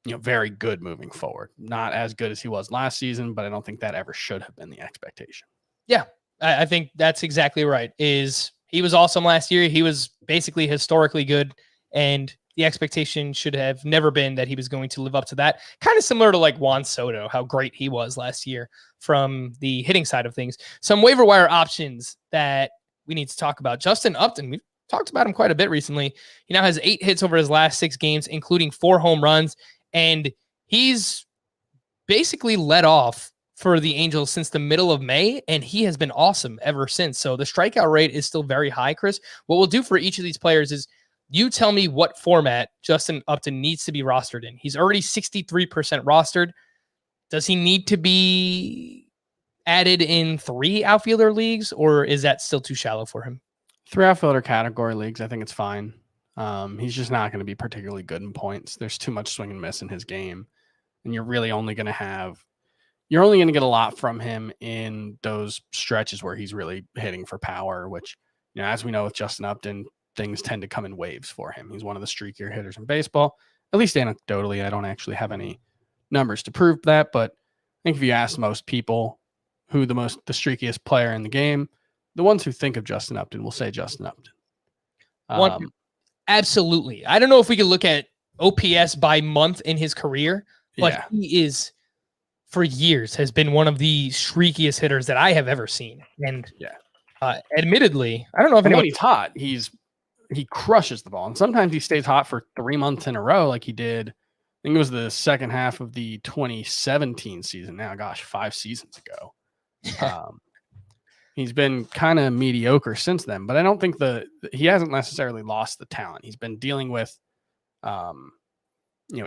very good moving forward. Not as good as he was last season, but I don't think that ever should have been the expectation. Yeah, I think that's exactly right. He was awesome last year. He was basically historically good, and the expectation should have never been that he was going to live up to that. Kind of similar to like Juan Soto, how great he was last year from the hitting side of things. Some waiver wire options that we need to talk about. Justin Upton, we've talked about him quite a bit recently. He now has 8 hits over his last 6 games, including 4 home runs. And he's basically led off for the Angels since the middle of May, and he has been awesome ever since. So the strikeout rate is still very high, Chris. What we'll do for each of these players is you tell me what format Justin Upton needs to be rostered in. He's already 63% rostered. Does he need to be added in 3 outfielder leagues, or is that still too shallow for him? 3 outfielder category leagues, I think it's fine. He's just not going to be particularly good in points. There's too much swing and miss in his game, and you're really only going to get a lot from him in those stretches where he's really hitting for power, which, as we know with Justin Upton, things tend to come in waves for him. He's one of the streakier hitters in baseball, at least anecdotally. I don't actually have any numbers to prove that, but I think if you ask most people who the streakiest player in the game, the ones who think of Justin Upton will say Justin Upton. Absolutely. I don't know if we could look at OPS by month in his career, but he is, for years, has been one of the streakiest hitters that I have ever seen. And admittedly, I don't know if when he's hot, he crushes the ball. And sometimes he stays hot for 3 months in a row, like he did. I think it was the second half of the 2017 season. Now, 5 seasons ago. He's been kind of mediocre since then, but I don't think he hasn't necessarily lost the talent. He's been dealing with,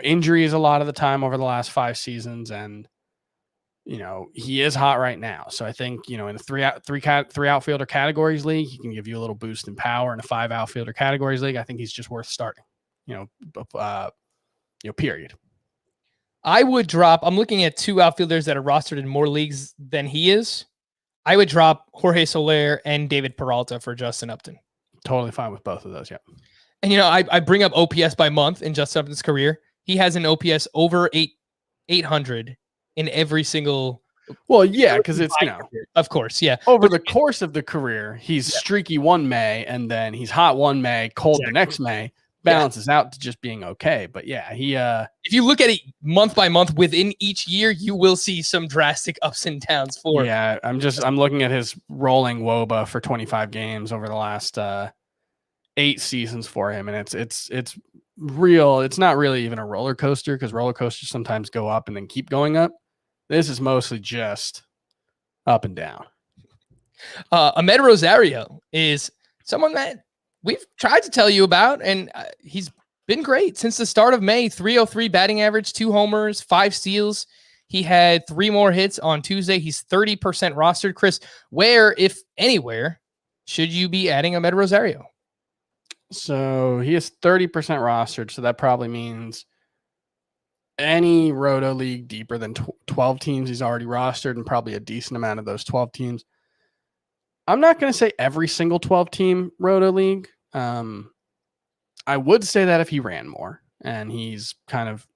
injuries a lot of the time over the last 5 seasons, and he is hot right now. So I think in a three outfielder categories league, he can give you a little boost in power. In a 5 outfielder categories league, I think he's just worth starting. Period. I would drop. I'm looking at 2 outfielders that are rostered in more leagues than he is. I would drop Jorge Soler and David Peralta for Justin Upton. Totally fine with both of those, yeah. And, I bring up OPS by month in Justin Upton's career. He has an OPS over 800 in every single. Well, yeah, because it's, of course, yeah. Over the course of the career, he's streaky one May, and then he's hot one May, cold the next May. Balances out to just being okay. But yeah, if you look at it month by month within each year, you will see some drastic ups and downs for him. Yeah, I'm looking at his rolling WOBA for 25 games over the last 8 seasons for him, and it's real. It's not really even a roller coaster because roller coasters sometimes go up and then keep going up. This is mostly just up and down. Ahmed Rosario is someone that we've tried to tell you about, and he's been great since the start of May. 303 batting average, 2 homers, 5 steals. He had 3 more hits on Tuesday. He's 30% rostered. Chris, where, if anywhere, should you be adding Ahmed Rosario? So he is 30% rostered. So that probably means any Roto league deeper than 12 teams, he's already rostered, and probably a decent amount of those 12 teams. I'm not going to say every single 12-team Roto league. I would say that if he ran more, and he's kind of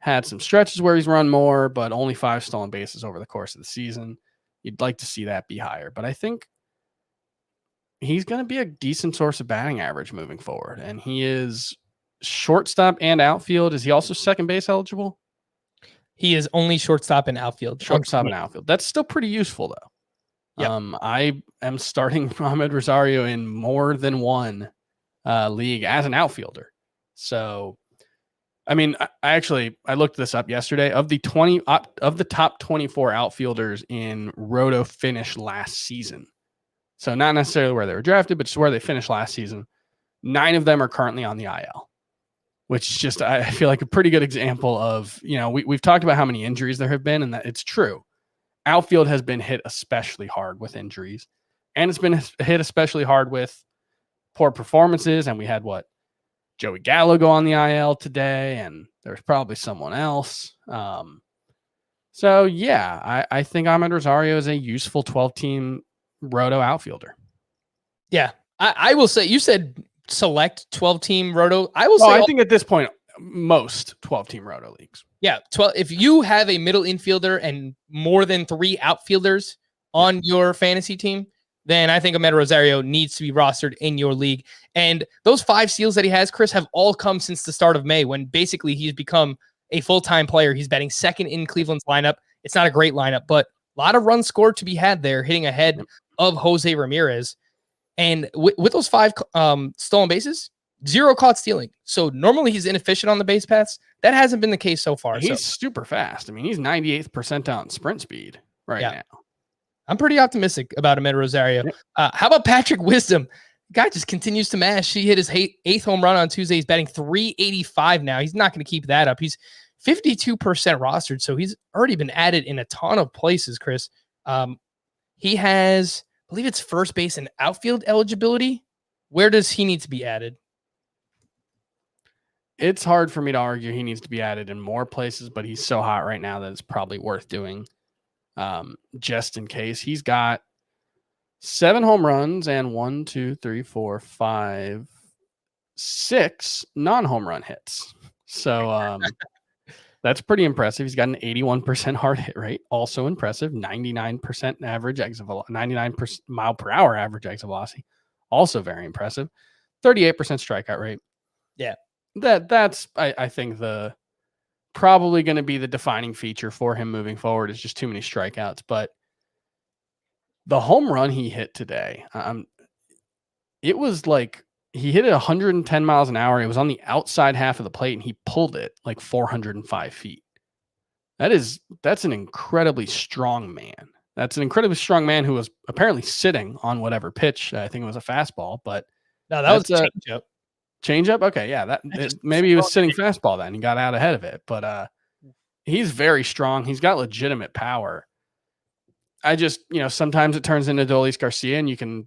had some stretches where he's run more, but only 5 stolen bases over the course of the season. You'd like to see that be higher, but I think he's going to be a decent source of batting average moving forward. And he is shortstop and outfield. Is he also second base eligible? He is only shortstop and outfield. Shortstop and outfield. That's still pretty useful, though. Yep. I am starting Ahmed Rosario in more than one league as an outfielder. So, I mean, I looked this up yesterday. Of the top 24 outfielders in Roto finished last season, so not necessarily where they were drafted, but just where they finished last season, 9 of them are currently on the IL, which is just, I feel like, a pretty good example of, we've talked about how many injuries there have been, and that it's true. Outfield has been hit especially hard with injuries, and it's been hit especially hard with poor performances. And we had Joey Gallo go on the IL today, and there's probably someone else. So yeah, I think Ahmed Rosario is a useful 12-team Roto outfielder. Yeah, I will say, you said select 12-team Roto. I think at this point, most 12-team Roto leagues. Yeah, 12. If you have a middle infielder and more than 3 outfielders on your fantasy team, then I think Ahmed Rosario needs to be rostered in your league. And those 5 steals that he has, Chris, have all come since the start of May, when basically he's become a full-time player. He's batting second in Cleveland's lineup. It's not a great lineup, but a lot of runs scored to be had there, hitting ahead of Jose Ramirez. And with those 5 stolen bases, 0 caught stealing. So normally he's inefficient on the base paths. That hasn't been the case so far. He's super fast. I mean, he's 98th percentile in sprint speed now. I'm pretty optimistic about Ahmed Rosario. How about Patrick Wisdom? Guy just continues to mash. He hit his 8th home run on Tuesday. He's batting .385 now. He's not going to keep that up. He's 52% rostered, so he's already been added in a ton of places, Chris. He has, I believe it's first base and outfield eligibility. Where does he need to be added? It's hard for me to argue he needs to be added in more places, but he's so hot right now that it's probably worth doing. Just in case. He's got 7 home runs and 1, 2, 3, 4, 5, 6 non-home run hits. So that's pretty impressive. He's got an 81% hard hit rate, also impressive. 99% average exit velocity, 99% mile per hour average exit velocity, also very impressive. 38% strikeout rate. Yeah, that's I think probably going to be the defining feature for him moving forward is just too many strikeouts. But the home run he hit today, it was like he hit it 110 miles an hour. It was on the outside half of the plate, and he pulled it like 405 feet. That's an incredibly strong man. That's an incredibly strong man who was apparently sitting on whatever pitch. I think it was a fastball, but no, that was a changeup. Changeup? Okay, yeah. Maybe he was sitting fastball then. He got out ahead of it. But he's very strong. He's got legitimate power. I just, sometimes it turns into Adolis Garcia, and you can,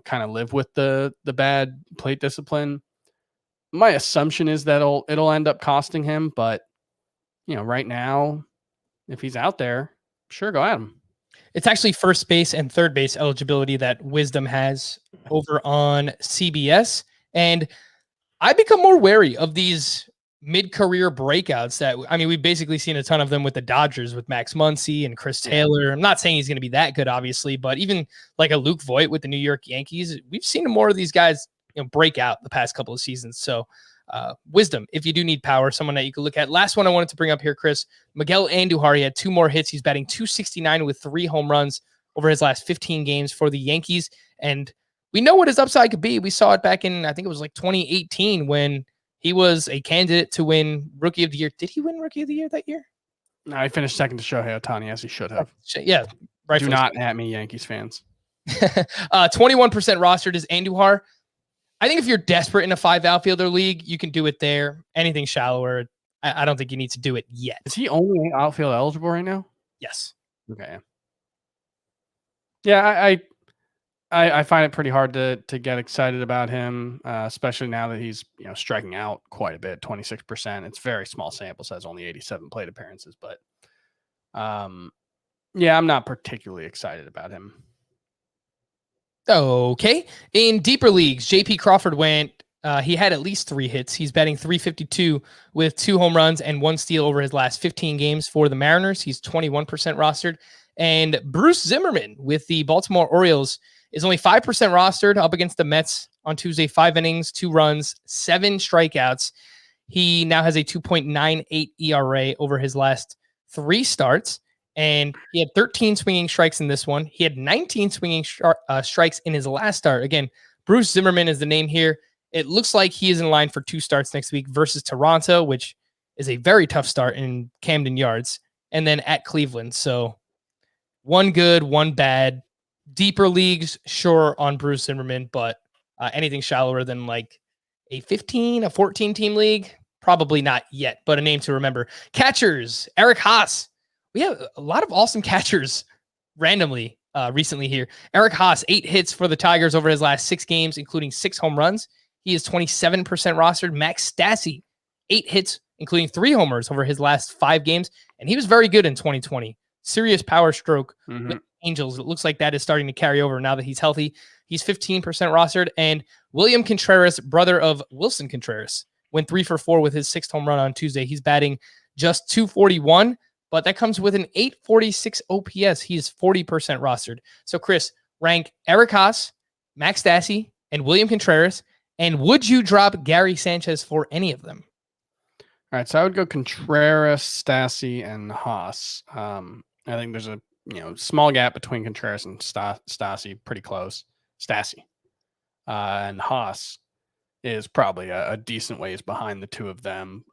kind of live with the bad plate discipline. My assumption is that it'll end up costing him, but right now, if he's out there, sure, go at him. It's actually first base and third base eligibility that Wisdom has over on CBS. And I become more wary of these mid-career breakouts that, we've basically seen a ton of them with the Dodgers with Max Muncy and Chris Taylor. I'm not saying he's going to be that good, obviously, but even like a Luke Voit with the New York Yankees, we've seen more of these guys break out the past couple of seasons. So Wisdom, if you do need power, someone that you can look at. Last one I wanted to bring up here, Chris, Miguel Andujar. He had 2 more hits. He's batting .269 with 3 home runs over his last 15 games for the Yankees. And we know what his upside could be. We saw it back in, I think it was like 2018 when he was a candidate to win Rookie of the Year. Did he win Rookie of the Year that year? No, he finished second to Shohei Ohtani, as he should have. Yeah. Do not at me, Yankees fans. 21% rostered is Andujar. I think if you're desperate in a 5 outfielder league, you can do it there. Anything shallower, I don't think you need to do it yet. Is he only outfield eligible right now? Yes. Okay. Yeah, I find it pretty hard to get excited about him, especially now that he's striking out quite a bit, 26%. It's very small sample size, only 87 plate appearances, but yeah, I'm not particularly excited about him. Okay. In deeper leagues, JP Crawford he had at least 3 hits. He's batting .352 with 2 home runs and 1 steal over his last 15 games for the Mariners. He's 21% rostered. And Bruce Zimmerman with the Baltimore Orioles is only 5% rostered up against the Mets on Tuesday. 5 innings, 2 runs, 7 strikeouts. He now has a 2.98 ERA over his last 3 starts. And he had 13 swinging strikes in this one. He had 19 swinging strikes in his last start. Again, Bruce Zimmerman is the name here. It looks like he is in line for 2 starts next week versus Toronto, which is a very tough start in Camden Yards, and then at Cleveland. So 1 good, 1 bad. Deeper leagues, sure, on Bruce Zimmerman, but anything shallower than like a 15, a 14 team league, probably not yet, but a name to remember. Catchers, Eric Haas. We have a lot of awesome catchers randomly recently here. Eric Haas, 8 hits for the Tigers over his last 6 games, including 6 home runs. He is 27% rostered. Max Stassi, 8 hits, including 3 homers over his last 5 games. And he was very good in 2020. Serious power stroke with Angels. It looks like that is starting to carry over now that he's healthy. He's 15% rostered. And William Contreras, brother of Wilson Contreras, went 3 for 4 with his 6th home run on Tuesday. He's batting just .241. But that comes with an .846 OPS. He's 40% rostered. So, Chris, rank Eric Haas, Max Stassi, and William Contreras. And would you drop Gary Sanchez for any of them? All right, so I would go Contreras, Stassi, and Haas. I think there's a small gap between Contreras and Stassi, pretty close. Stassi. And Haas is probably a decent ways behind the 2 of them.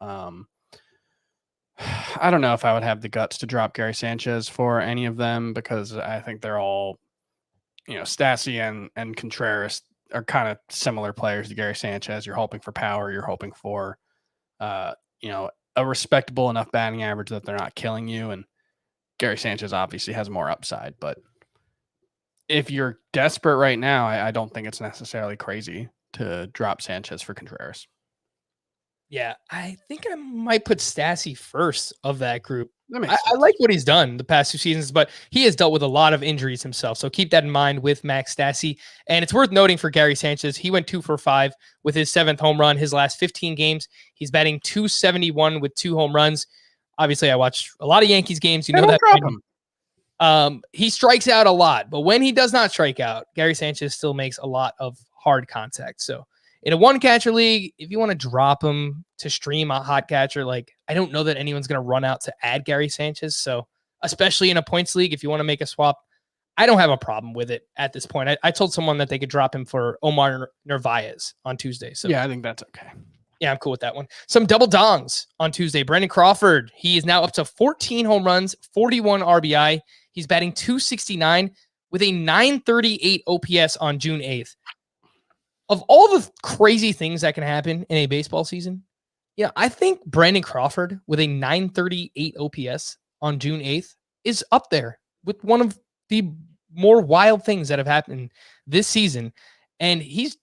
I don't know if I would have the guts to drop Gary Sanchez for any of them because I think they're all, Stassi and Contreras are kind of similar players to Gary Sanchez. You're hoping for power. You're hoping for, a respectable enough batting average that they're not killing you. And Gary Sanchez obviously has more upside. But if you're desperate right now, I don't think it's necessarily crazy to drop Sanchez for Contreras. Yeah, I think I might put Stassi first of that group. I like what he's done the past 2 seasons, but he has dealt with a lot of injuries himself. So keep that in mind with Max Stassi. And it's worth noting for Gary Sanchez, he went 2 for 5 with his 7th home run. His last 15 games, he's batting .271 with 2 home runs. Obviously, I watch a lot of Yankees games. You know that. Drop him. He strikes out a lot, but when he does not strike out, Gary Sanchez still makes a lot of hard contact. So in a 1-catcher league, if you want to drop him to stream a hot catcher, I don't know that anyone's going to run out to add Gary Sanchez. So especially in a points league, if you want to make a swap, I don't have a problem with it at this point. I told someone that they could drop him for Omar Narvaez on Tuesday. So yeah, I think that's okay. Yeah, I'm cool with that one. Some double dongs on Tuesday. Brandon Crawford, he is now up to 14 home runs, 41 RBI. He's batting .269 with a .938 OPS on June 8th. Of all the crazy things that can happen in a baseball season, I think Brandon Crawford with a .938 OPS on June 8th is up there with one of the more wild things that have happened this season. And he's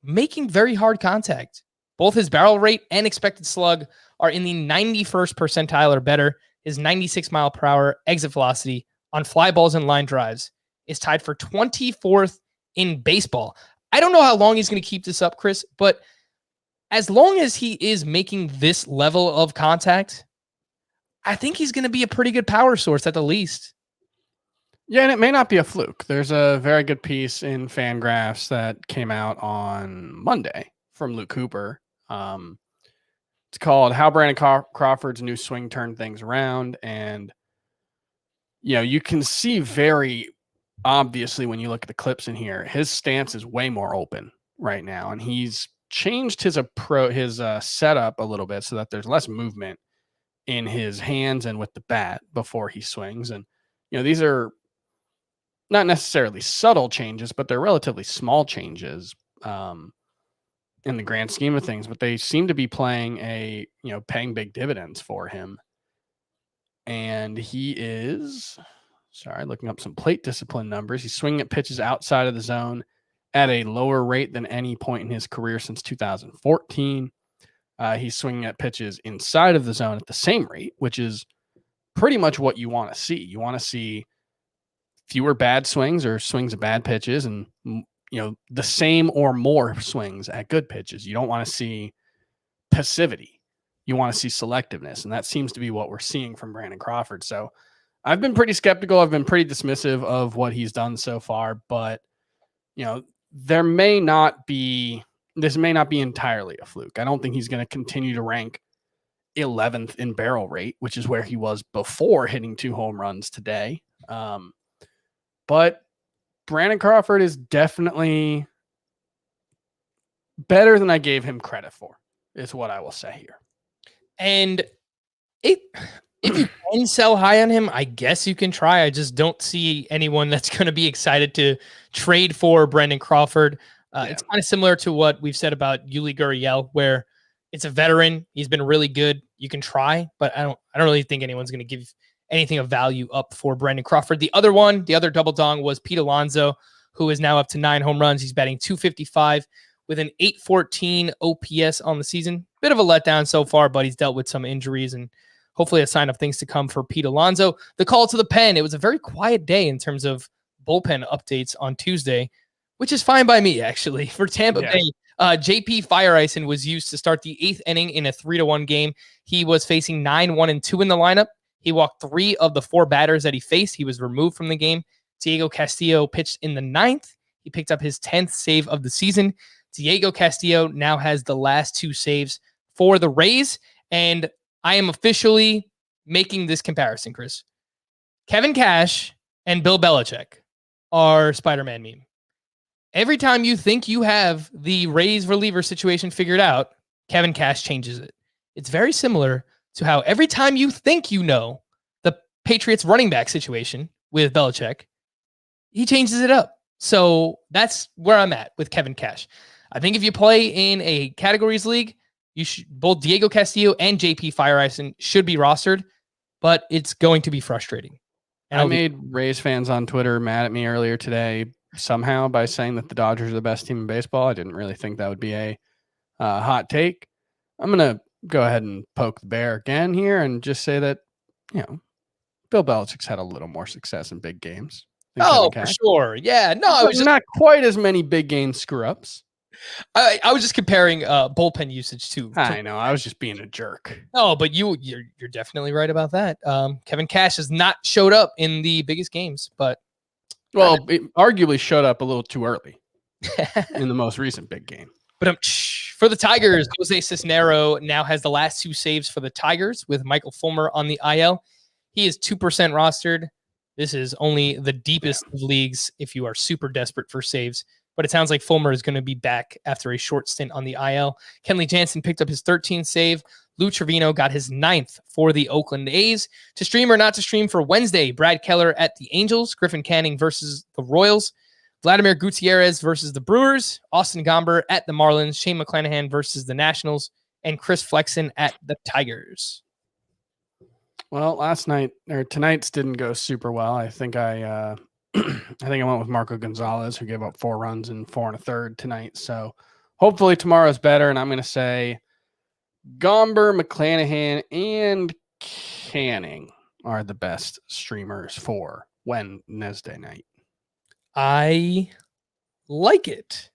making very hard contact. Both his barrel rate and expected slug are in the 91st percentile or better. His 96 mile per hour exit velocity on fly balls and line drives is tied for 24th in baseball. I don't know how long he's going to keep this up, Chris, but as long as he is making this level of contact, I think he's going to be a pretty good power source at the least. Yeah, and it may not be a fluke. There's a very good piece in Fangraphs that came out on Monday from Luke Cooper. It's called How Brandon Crawford's New Swing Turned Things Around. And, you can see very obviously, when you look at the clips in here, his stance is way more open right now, and he's changed his setup a little bit so that there's less movement in his hands and with the bat before he swings. And these are not necessarily subtle changes, but they're relatively small changes in the grand scheme of things. But they seem to be paying big dividends for him. And he is, looking up some plate discipline numbers. He's swinging at pitches outside of the zone at a lower rate than any point in his career since 2014. He's swinging at pitches inside of the zone at the same rate, which is pretty much what you want to see. You want to see fewer bad swings or swings at bad pitches, and the same or more swings at good pitches. You don't want to see passivity. You want to see selectiveness, and that seems to be what we're seeing from Brandon Crawford. So I've been pretty skeptical. I've been pretty dismissive of what he's done so far, but this may not be entirely a fluke. I don't think he's going to continue to rank 11th in barrel rate, which is where he was before hitting 2 home runs today. But Brandon Crawford is definitely better than I gave him credit for, is what I will say here. And if you can sell high on him, I guess you can try. I just don't see anyone that's going to be excited to trade for Brandon Crawford. It's kind of similar to what we've said about Yuli Gurriel, where it's a veteran. He's been really good. You can try, but I don't really think anyone's going to give anything of value up for Brandon Crawford. The other double dong was Pete Alonso, who is now up to 9 home runs. He's batting .255 with an .814 OPS on the season. Bit of a letdown so far, but he's dealt with some injuries and hopefully a sign of things to come for Pete Alonso. The call to the pen. It was a very quiet day in terms of bullpen updates on Tuesday, which is fine by me, actually. For Tampa Bay, JP Fireisen was used to start the 8th inning in a 3-1 game. He was facing 9-1-2 in the lineup. He walked 3 of the 4 batters that he faced. He was removed from the game. Diego Castillo pitched in the 9th. He picked up his 10th save of the season. Diego Castillo now has the last 2 saves for the Rays. And I am officially making this comparison, Chris. Kevin Cash and Bill Belichick are Spider-Man meme. Every time you think you have the Rays reliever situation figured out, Kevin Cash changes it. It's very similar to how every time you think you know the Patriots running back situation with Belichick, he changes it up. So that's where I'm at with Kevin Cash. I think if you play in a categories league, both Diego Castillo and JP Fireisen should be rostered, but it's going to be frustrating. And I made Rays fans on Twitter mad at me earlier today somehow by saying that the Dodgers are the best team in baseball. I didn't really think that would be a hot take. I'm going to go ahead and poke the bear again here and just say that, Bill Belichick's had a little more success in big games. Oh, for sure. Yeah. No, I was not quite as many big game screw-ups. I was just comparing bullpen usage too. I know. I was just being a jerk. No, but you're definitely right about that. Kevin Cash has not showed up in the biggest games, but it arguably showed up a little too early in the most recent big game. But for the Tigers, Jose Cisnero now has the last 2 saves for the Tigers with Michael Fulmer on the IL. He is 2% rostered. This is only the deepest of leagues if you are super desperate for saves. But it sounds like Fulmer is going to be back after a short stint on the IL. Kenley Jansen picked up his 13th save. Lou Trevino got his 9th for the Oakland A's. To stream or not to stream for Wednesday, Brad Keller at the Angels, Griffin Canning versus the Royals, Vladimir Gutierrez versus the Brewers, Austin Gomber at the Marlins, Shane McClanahan versus the Nationals, and Chris Flexen at the Tigers. Well, tonight's didn't go super well. I think I went with Marco Gonzalez, who gave up 4 runs in 4 1/3 tonight. So hopefully tomorrow's better. And I'm going to say Gomber, McClanahan, and Canning are the best streamers for Wednesday night. I like it.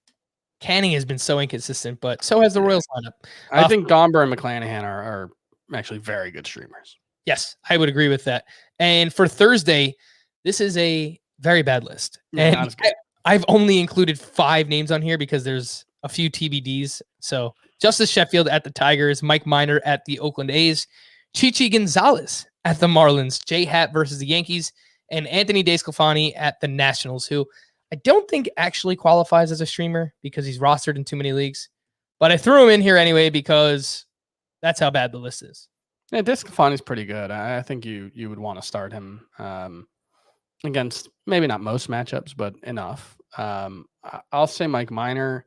Canning has been so inconsistent, but so has the Royals lineup. I think Gomber and McClanahan are actually very good streamers. Yes, I would agree with that. And for Thursday, this is a very bad list. Yeah, and I've only included 5 names on here because there's a few TBDs. So Justice Sheffield at the Tigers, Mike Minor at the Oakland A's, Chichi Gonzalez at the Marlins, Jay Happ versus the Yankees, and Anthony DeSclafani at the Nationals, who I don't think actually qualifies as a streamer because he's rostered in too many leagues. But I threw him in here anyway because that's how bad the list is. Yeah, DeSclafani's pretty good. I think you would want to start him against maybe not most matchups, but enough. I'll say Mike Minor.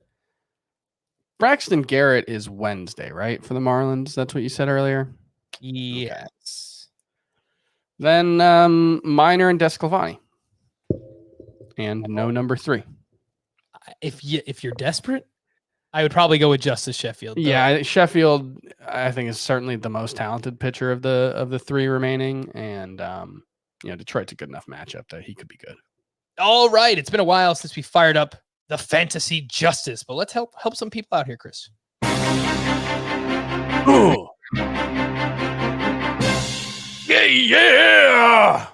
Braxton Garrett is Wednesday, right? For the Marlins. That's what you said earlier? Yes. Okay. Then Minor and DeSclafani. And no number 3. If you're desperate, I would probably go with Justice Sheffield. Yeah, Sheffield, I think, is certainly the most talented pitcher of the 3 remaining. And Detroit's a good enough matchup that he could be good. All right. It's been a while since we fired up the fantasy justice, but let's help some people out here, Chris. Ooh. Yeah.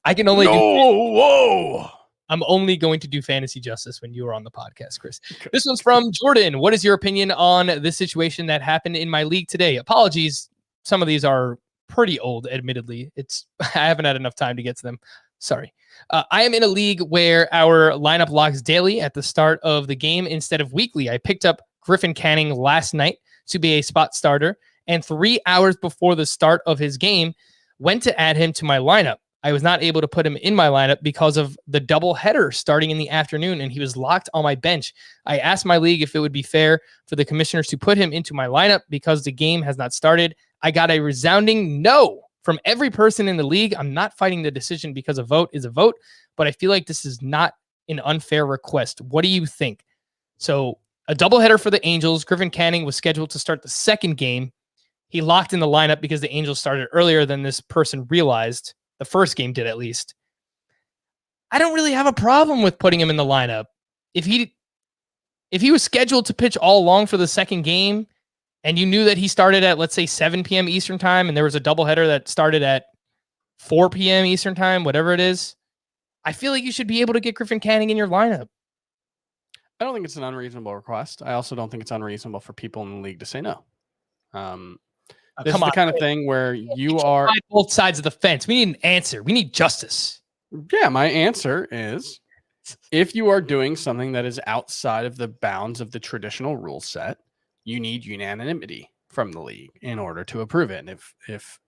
I can only whoa. I'm only going to do fantasy justice when you are on the podcast, Chris. Okay. This one's from Jordan. What is your opinion on this situation that happened in my league today? Apologies. Some of these are pretty old, admittedly. I haven't had enough time to get to them. Sorry. I am in a league where our lineup locks daily at the start of the game instead of weekly. I picked up Griffin Canning last night to be a spot starter, and 3 hours before the start of his game, went to add him to my lineup. I was not able to put him in my lineup because of the double header starting in the afternoon, and he was locked on my bench. I asked my league if it would be fair for the commissioners to put him into my lineup because the game has not started. I got a resounding no from every person in the league. I'm not fighting the decision because a vote is a vote, but I feel like this is not an unfair request. What do you think? So a doubleheader for the Angels. Griffin Canning was scheduled to start the second game. He locked in the lineup because the Angels started earlier than this person realized. The first game did, at least. I don't really have a problem with putting him in the lineup. If he was scheduled to pitch all along for the second game, and you knew that he started at, let's say, 7 p.m. Eastern time, and there was a doubleheader that started at 4 p.m. Eastern time, whatever it is, I feel like you should be able to get Griffin Canning in your lineup. I don't think it's an unreasonable request. I also don't think it's unreasonable for people in the league to say no. This is the kind of thing where you are both sides of the fence. We need an answer. We need justice. Yeah, my answer is if you are doing something that is outside of the bounds of the traditional rule set, you need unanimity from the league in order to approve it. And if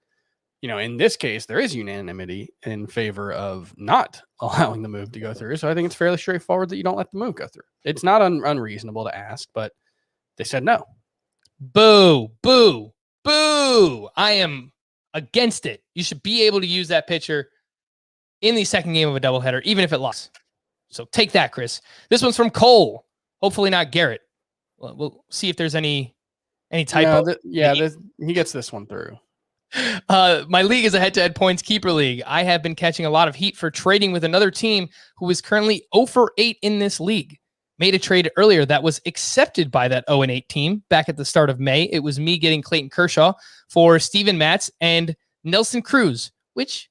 in this case, there is unanimity in favor of not allowing the move to go through. So I think it's fairly straightforward that you don't let the move go through. It's not unreasonable to ask, but they said no. Boo, boo, boo. I am against it. You should be able to use that pitcher in the second game of a doubleheader, even if it lost. So take that, Chris. This one's from Cole. Hopefully not Garrett. We'll see if there's any typo. He gets this one through. My league is a head-to-head points keeper league. I have been catching a lot of heat for trading with another team who is currently 0-for-8 in this league. Made a trade earlier that was accepted by that 0-8 team back at the start of May. It was me getting Clayton Kershaw for Steven Matz and Nelson Cruz, which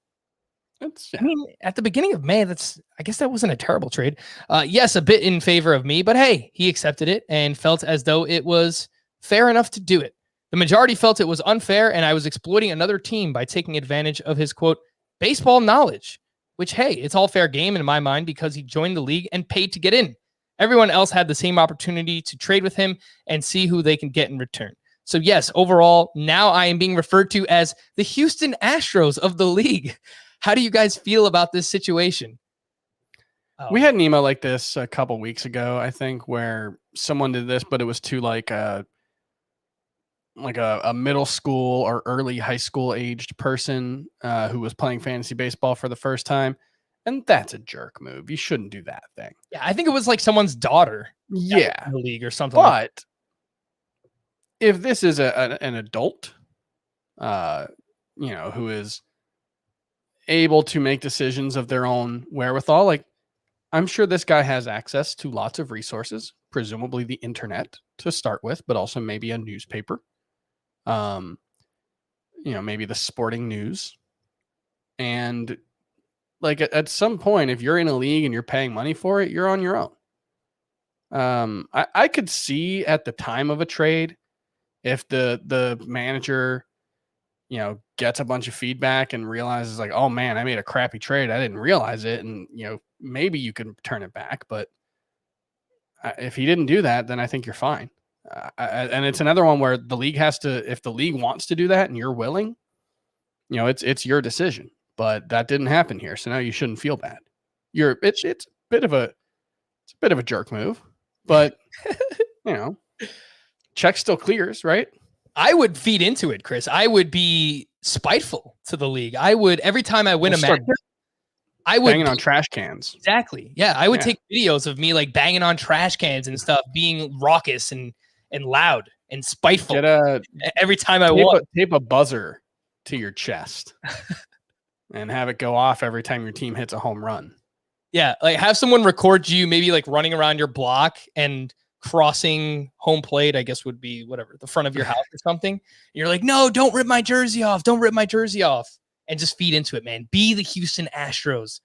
at the beginning of May, I guess that wasn't a terrible trade. Yes, a bit in favor of me, but hey, he accepted it and felt as though it was fair enough to do it. The majority felt it was unfair, and I was exploiting another team by taking advantage of his, quote, baseball knowledge, which, hey, it's all fair game in my mind because he joined the league and paid to get in. Everyone else had the same opportunity to trade with him and see who they can get in return. So yes, overall, now I am being referred to as the Houston Astros of the league. How do you guys feel about this situation? We had an email like this a couple weeks ago, I think, where someone did this, but it was to like a middle school or early high school aged person who was playing fantasy baseball for the first time. And that's a jerk move. You shouldn't do that thing. Yeah, I think it was like someone's daughter. Yeah. In the league or something. But if this is an adult, who is able to make decisions of their own wherewithal, like I'm sure this guy has access to lots of resources, presumably the internet to start with, but also maybe a newspaper, maybe the sporting news. And like at some point, if you're in a league and you're paying money for it, you're on your own. I could see at the time of a trade, if the manager, gets a bunch of feedback and realizes like, oh man, I made a crappy trade. I didn't realize it. And, maybe you can turn it back. But if he didn't do that, then I think you're fine. And it's another one where the league has to, if the league wants to do that and you're willing, it's your decision. But that didn't happen here. So now you shouldn't feel bad. It's a bit of a jerk move, but check still clears, right? I would feed into it, Chris. I would be spiteful to the league. I would, every time I win a match, I would banging on trash cans. Exactly. Yeah. I would take videos of me like banging on trash cans and stuff, being raucous and loud and spiteful. Every time I won. Tape a buzzer to your chest and have it go off every time your team hits a home run. Yeah. Like have someone record you maybe like running around your block and crossing home plate, I guess would be whatever, the front of your house or something. And you're like, no, don't rip my jersey off. Don't rip my jersey off. And just feed into it, man. Be the Houston Astros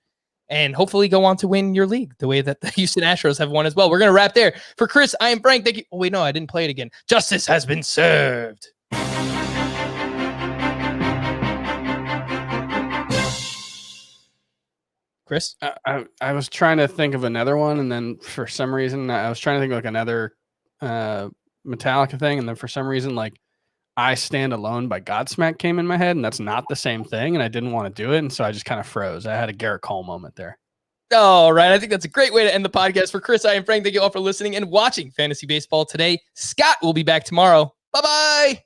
and hopefully go on to win your league the way that the Houston Astros have won as well. We're going to wrap there. For Chris, I am Frank. Thank you. Oh, wait, no, I didn't play it again. Justice has been served. Chris? I was trying to think of another one, and then for some reason, I was trying to think of like another Metallica thing, and then for some reason, like I Stand Alone by Godsmack came in my head, and that's not the same thing, and I didn't want to do it, and so I just kind of froze. I had a Gerrit Cole moment there. All right. I think that's a great way to end the podcast. For Chris, I am Frank. Thank you all for listening and watching Fantasy Baseball today. Scott will be back tomorrow. Bye-bye.